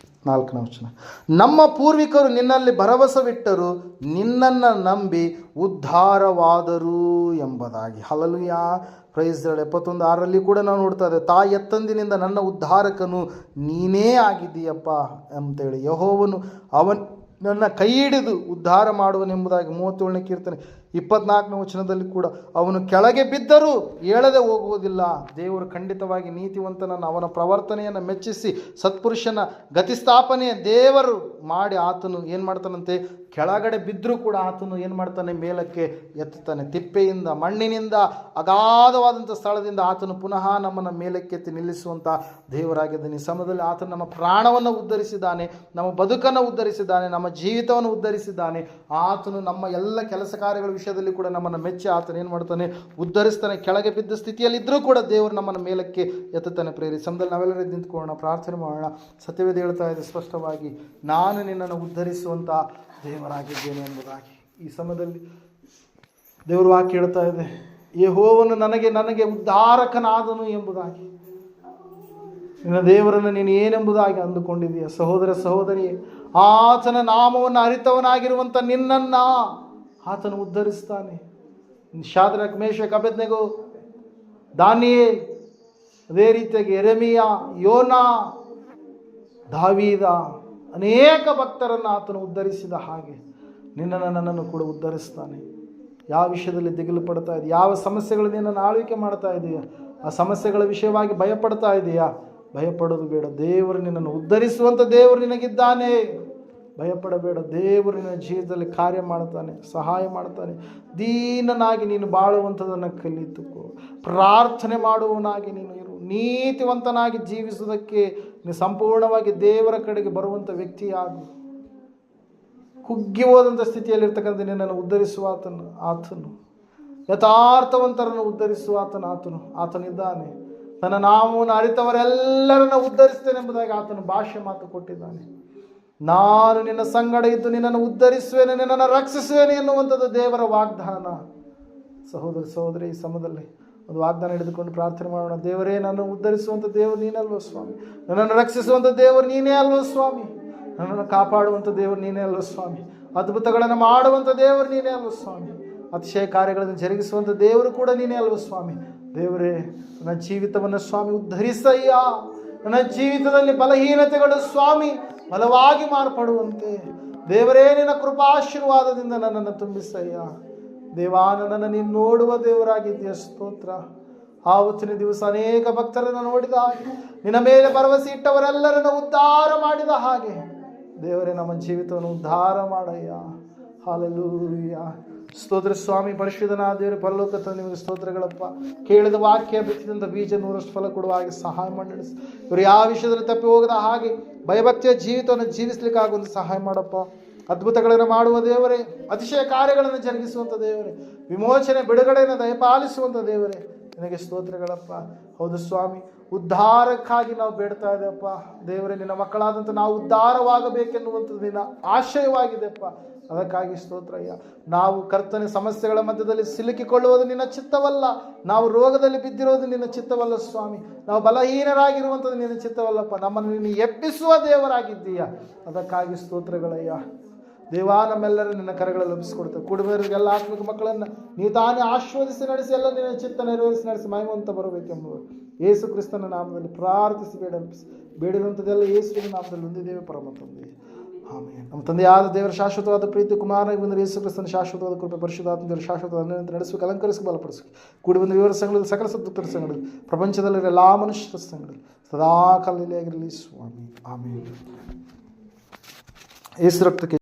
4ನೇ ವಚನ. ನಮ್ಮ ಪೂರ್ವಿಕರು ನಿನ್ನಲ್ಲಿ ಭರವಸವಿಟ್ಟರು, ನಿನ್ನನ್ನು ನಂಬಿ ಉದ್ಧಾರವಾದರು ಎಂಬುದಾಗಿ. Hallelujah, price. 71:6 ಕೂಡ ನಾವು ನೋಡ್ತಾ ಇದ್ದೇವೆ, ತಾಯಿ ಎತ್ತಂದಿನಿಂದ ನನ್ನ ಉದ್ಧಾರಕನು ನೀನೇ ಆಗಿದ್ದೀಯಪ್ಪ ಅಂತೇಳಿ. ಯೆಹೋವನು ನನ್ನ ಕೈ ಹಿಡಿದು ಉದ್ಧಾರ ಮಾಡುವನೆಂಬುದಾಗಿ. 37ನೇ ಕೀರ್ತನೆ 24ನೇ ವಚನದಲ್ಲಿ ಕೂಡ ಅವನು ಕೆಳಗೆ ಬಿದ್ದರೂ ಏಳದೆ ಹೋಗುವುದಿಲ್ಲ. ದೇವರು ಖಂಡಿತವಾಗಿ ನೀತಿವಂತನನ್ನು ಅವನ ಪ್ರವರ್ತನೆಯನ್ನು ಮೆಚ್ಚಿಸಿ ಸತ್ಪುರುಷನ ಗತಿಸ್ಥಾಪನೆ ದೇವರು ಮಾಡಿ ಆತನು ಏನು ಮಾಡ್ತಾನಂತೆ, ಕೆಳಗಡೆ ಬಿದ್ದರೂ ಕೂಡ ಆತನು ಏನು ಮಾಡ್ತಾನೆ, ಮೇಲಕ್ಕೆ ಎತ್ತುತ್ತಾನೆ. ತಿಪ್ಪೆಯಿಂದ ಮಣ್ಣಿನಿಂದ ಅಗಾಧವಾದಂಥ ಸ್ಥಳದಿಂದ ಆತನು ಪುನಃ ನಮ್ಮನ್ನು ಮೇಲಕ್ಕೆತ್ತಿ ನಿಲ್ಲಿಸುವಂಥ ದೇವರಾಗಿದ್ದಾನೆ. ಈ ಸಮಯದಲ್ಲಿ ಆತನು ನಮ್ಮ ಪ್ರಾಣವನ್ನು ಉದ್ಧರಿಸಿದ್ದಾನೆ, ನಮ್ಮ ಬದುಕನ್ನು ಉದ್ಧರಿಸಿದ್ದಾನೆ, ನಮ್ಮ ಜೀವಿತವನ್ನು ಉದ್ಧರಿಸಿದ್ದಾನೆ. ಆತನು ನಮ್ಮ ಎಲ್ಲ ಕೆಲಸ ಕಾರ್ಯಗಳ ವಿಷಯದಲ್ಲಿ ಕೂಡ ನಮ್ಮನ್ನು ಮೆಚ್ಚಿ ಆತನು ಏನು ಮಾಡ್ತಾನೆ, ಉದ್ಧರಿಸ್ತಾನೆ. ಕೆಳಗೆ ಬಿದ್ದ ಸ್ಥಿತಿಯಲ್ಲಿದ್ದರೂ ಕೂಡ ದೇವರು ನಮ್ಮನ್ನು ಮೇಲಕ್ಕೆ ಎತ್ತುತ್ತಾನೆ. ಪ್ರೇರಿ, ಸಮಯದಲ್ಲಿ ನಾವೆಲ್ಲರೂ ನಿಂತ್ಕೊಳ್ಳೋಣ, ಪ್ರಾರ್ಥನೆ ಮಾಡೋಣ. ಸತ್ಯವೇದ ಹೇಳ್ತಾ ಇದೆ ಸ್ಪಷ್ಟವಾಗಿ, ನಾನು ನಿನ್ನನ್ನು ಉದ್ಧರಿಸುವಂಥ ದೇವರಾಗಿದ್ದೇನೆ ಎಂಬುದಾಗಿ. ಈ ಸಮಯದಲ್ಲಿ ದೇವರ ವಾಕ್ಯ ಹೇಳ್ತಾ ಇದೆ, ಯೆಹೋವನು ನನಗೆ ಉದ್ಧಾರಕನಾದನು ಎಂಬುದಾಗಿ. ನಿನ್ನ ದೇವರನ್ನು ನೀನು ಏನೆಂಬುದಾಗಿ ಅಂದುಕೊಂಡಿದೆಯಾ? ಸಹೋದರ ಸಹೋದರಿಯೇ, ಆತನ ನಾಮವನ್ನು ಅರಿತವನಾಗಿರುವಂಥ ನಿನ್ನನ್ನು ಆತನು ಉದ್ಧರಿಸ್ತಾನೆ. ಶಾದ್ರಕ್, ಮೇಷಕ್, ಅಬೇದ್ನೆಗೋ, ದಾನಿಯೇಲ್, ಅದೇ ರೀತಿಯಾಗಿ ಯೆರೆಮೀಯ, ಯೋನಾ, ದಾವೀದ, ಅನೇಕ ಭಕ್ತರನ್ನು ಆತನು ಉದ್ಧರಿಸಿದ ಹಾಗೆ ನಿನ್ನನ್ನು ನನ್ನನ್ನು ಕೂಡ ಉದ್ಧರಿಸ್ತಾನೆ. ಯಾವ ವಿಷಯದಲ್ಲಿ ದಿಗಿಲು ಪಡ್ತಾ ಇದೆಯಾ? ಯಾವ ಸಮಸ್ಯೆಗಳು ನಿನ್ನನ್ನು ಆಳ್ವಿಕೆ ಮಾಡ್ತಾ ಇದೆಯಾ? ಆ ಸಮಸ್ಯೆಗಳ ವಿಷಯವಾಗಿ ಭಯಪಡ್ತಾ ಇದೆಯಾ? ಭಯಪಡೋದು ಬೇಡ. ದೇವರು ನಿನ್ನನ್ನು ಉದ್ಧರಿಸುವಂಥ ದೇವರು ನಿನಗಿದ್ದಾನೆ. ಭಯಪಡಬೇಡ. ದೇವರು ನಿನ್ನ ಜೀವಿತದಲ್ಲಿ ಕಾರ್ಯ ಮಾಡ್ತಾನೆ, ಸಹಾಯ ಮಾಡ್ತಾನೆ. ದೀನನಾಗಿ ನೀನು ಬಾಳುವಂಥದ್ದನ್ನು ಕಲಿತುಕೋ. ಪ್ರಾರ್ಥನೆ ಮಾಡುವವನಾಗಿ ನೀನು ಇರು. ನೀತಿವಂತನಾಗಿ ಜೀವಿಸುವುದಕ್ಕೆ ನೀನು ಸಂಪೂರ್ಣವಾಗಿ ದೇವರ ಕಡೆಗೆ ಬರುವಂಥ ವ್ಯಕ್ತಿಯಾಗು. ಕುಗ್ಗಿ ಹೋದಂಥ ಸ್ಥಿತಿಯಲ್ಲಿರ್ತಕ್ಕಂಥ ನಿನ್ನನ್ನು ಉದ್ಧರಿಸುವ ಆತನು ಯಥಾರ್ಥವಂತರನ್ನು ಉದ್ಧರಿಸುವ ಆತನಿದ್ದಾನೆ. ತನ್ನ ನಾಮವನ್ನು ಅರಿತವರೆಲ್ಲರನ್ನು ಉದ್ಧರಿಸ್ತೇನೆ ಎಂಬುದಾಗಿ ಆತನು ಭಾಷೆ ಮಾತು ಕೊಟ್ಟಿದ್ದಾನೆ. ನಾನು ನಿನ್ನ ಸಂಗಡ ಇದ್ದು ನಿನ್ನನ್ನು ಉದ್ಧರಿಸುವೇನೆ, ನಿನ್ನನ್ನು ರಕ್ಷಿಸುವೇನೆ ಎನ್ನುವಂಥದ್ದು ದೇವರ ವಾಗ್ದಾನ. ಸಹೋದರ ಸಹೋದರಿ, ಈ ಸಮಯದಲ್ಲಿ ಒಂದು ವಾಗ್ದಾನ ಹಿಡಿದುಕೊಂಡು ಪ್ರಾರ್ಥನೆ ಮಾಡೋಣ. ದೇವರೇ, ನನ್ನನ್ನು ಉದ್ಧರಿಸುವಂಥ ದೇವರು ನೀನೇ ಅಲ್ವೋ ಸ್ವಾಮಿ. ನನ್ನನ್ನು ರಕ್ಷಿಸುವಂಥ ದೇವರು ನೀನೇ ಅಲ್ವೋ ಸ್ವಾಮಿ. ನನ್ನನ್ನು ಕಾಪಾಡುವಂಥ ದೇವರು ನೀನೇ ಅಲ್ವೋ ಸ್ವಾಮಿ. ಅದ್ಭುತಗಳನ್ನು ಮಾಡುವಂಥ ದೇವರು ನೀನೇ ಅಲ್ವೋ ಸ್ವಾಮಿ. ಅತಿಶಯ ಕಾರ್ಯಗಳನ್ನು ಜರುಗಿಸುವಂಥ ದೇವರು ಕೂಡ ನೀನೇ ಅಲ್ವೋ ಸ್ವಾಮಿ. ದೇವರೇ, ನನ್ನ ಜೀವಿತವನ್ನು ಸ್ವಾಮಿ ಉದ್ಧರಿಸಯ್ಯ. ನನ್ನ ಜೀವಿತದಲ್ಲಿ ಬಲಹೀನತೆಗಳು ಸ್ವಾಮಿ ಬಲವಾಗಿ ಮಾರ್ಪಡುವಂತೆ ದೇವರೇ ನಿನ್ನ ಕೃಪಾಶೀರ್ವಾದದಿಂದ ನನ್ನನ್ನು ತುಂಬಿಸಯ್ಯ. ದೇವಾ, ನನ್ನನ್ನು ನೀನು ನೋಡುವ ದೇವರಾಗಿದ್ದೀಯ. ಸ್ತೋತ್ರ. ಆವತ್ತಿನ ದಿವಸ ಅನೇಕ ಭಕ್ತರನ್ನು ನೋಡಿದ ಹಾಗೆ, ನಿನ್ನ ಮೇಲೆ ಭರವಸೆ ಇಟ್ಟವರೆಲ್ಲರನ್ನು ಉದ್ಧಾರ ಮಾಡಿದ ಹಾಗೆ ದೇವರೇ ನಮ್ಮ ಜೀವಿತವನ್ನು ಉದ್ಧಾರ ಮಾಡಯ್ಯ. ಹಾಲೆಲೂಯಾ. ಸ್ತೋತ್ರ ಸ್ವಾಮಿ. ಪರಿಶುದ್ಧನಾದ ದೇವರೇ, ಪರಲೋಕ ತಂದೆ, ನಿಮಗೆ ಸ್ತೋತ್ರಗಳಪ್ಪ. ಕೇಳಿದ ವಾಕ್ಯ ಬಿತ್ತಿದಂಥ ಬೀಜ 100ರಷ್ಟು ಫಲ ಕೊಡುವ ಹಾಗೆ ಸಹಾಯ ಮಾಡಿ ನಡೆಸಿ. ಇವರು ಯಾವ ವಿಷಯದಲ್ಲಿ ತಪ್ಪಿ ಹೋಗದ ಹಾಗೆ ಭಯಭಕ್ತಿಯ ಜೀವಿತವನ್ನು ಜೀವಿಸಲಿಕ್ಕಾಗುವಂಥ ಸಹಾಯ ಮಾಡಪ್ಪ. ಅದ್ಭುತಗಳನ್ನು ಮಾಡುವ ದೇವರೇ, ಅತಿಶಯ ಕಾರ್ಯಗಳನ್ನು ಜರುಗಿಸುವಂಥ ದೇವರೇ, ವಿಮೋಚನೆ ಬಿಡುಗಡೆಯನ್ನು ದಯಪಾಲಿಸುವಂಥ ದೇವರೇ, ನಿನಗೆ ಸ್ತೋತ್ರಗಳಪ್ಪ. ಹೌದು ಸ್ವಾಮಿ, ಉದ್ಧಾರಕ್ಕಾಗಿ ನಾವು ಬೇಡ್ತಾ ಇದ್ದೇವಪ್ಪ. ದೇವರೇ, ನಿನ್ನ ಮಕ್ಕಳಾದಂಥ ನಾವು ಉದ್ಧಾರವಾಗಬೇಕೆನ್ನುವಂಥದ್ದು ನಿನ್ನ ಆಶಯವಾಗಿದೆಪ್ಪ. ಅದಕ್ಕಾಗಿ ಸ್ತೋತ್ರಯ್ಯ. ನಾವು ಕರ್ತನೆ ಸಮಸ್ಯೆಗಳ ಮಧ್ಯದಲ್ಲಿ ಸಿಲುಕಿಕೊಳ್ಳುವುದು ನಿನ್ನ ಚಿತ್ತವಲ್ಲ. ನಾವು ರೋಗದಲ್ಲಿ ಬಿದ್ದಿರೋದು ನಿನ್ನ ಚಿತ್ತವಲ್ಲ ಸ್ವಾಮಿ. ನಾವು ಬಲಹೀನರಾಗಿರುವಂಥದ್ದು ನಿನ್ನ ಚಿತ್ತವಲ್ಲಪ್ಪ. ನಮ್ಮನ್ನು ನೀನು ಎಬ್ಬಿಸುವ ದೇವರಾಗಿದ್ದೀಯ. ಅದಕ್ಕಾಗಿ ಸ್ತೋತ್ರಗಳಯ್ಯ. ದೇವಾ, ನಮ್ಮೆಲ್ಲರೂ ನಿನ್ನ ಕರೆಗಳಲ್ಲಿ ಲಭಿಸಿಕೊಡ್ತೇವೆ. ಕುಟುಂಬದವರಿಗೆಲ್ಲ ಆತ್ಮಿಕ ಮಕ್ಕಳನ್ನು ನೀ ತಾನೇ ಆಶೀರ್ವದಿಸಿ ನಡೆಸಿ, ಎಲ್ಲ ನಿನ್ನ ಚಿತ್ತ ನೆರವೇರಿಸಿ ನಡೆಸಿ ಮಹಿಮಂತ ಬರಬೇಕೆಂಬುದು ಯೇಸು ಕ್ರಿಸ್ತನ ನಾಮದಲ್ಲಿ ಪ್ರಾರ್ಥಿಸಿ ಬೇಡಿರುವಂಥದ್ದೆಲ್ಲ ಯೇಸುವಿನ ನಾಮದಲ್ಲಿ ಹೊಂದಿದ್ದೇವೆ ಪರಮ ತಂದೆ. ಆಮೇಲೆ ನಮ್ಮ ತಂದೆಯಾದ ದೇವರ ಶಾಶ್ವತವಾದ ಪ್ರೀತಿ, ಕುಮಾರನಿಗೆ ಬಂದರೆ ಯೇಸು ಕ್ರಿಸ್ತನ ಶಾಶ್ವತವಾದ ಕೃಪೆ, ಪರಿಶುದ್ಧಾತ್ಮ ದೇವರ ಶಾಶ್ವತವಾದ ಅನ್ಯಂತ ನಡೆಸಬೇಕು, ಅಲಂಕರಿಸಿ ಬಲಪಡಿಸಿ ಕೂಡಿ ಬಂದ ವಿವರ ಸಂಘದಲ್ಲಿ ಸಕಲ ಸದ್ಭಕ್ತರ ಸಂಘದಲ್ಲಿ ಪ್ರಪಂಚದಲ್ಲಿರೋ ಎಲ್ಲ ಮನುಷ್ಯರ ಸಂಘದಲ್ಲಿ ಸದಾ ಕಾಲದಲ್ಲಿ ಆಗಿರಲಿ ಸ್ವಾಮಿ. ಆಮೇಲೆ. ಯೇಸು ರಕ್ತಕ್ಕೆ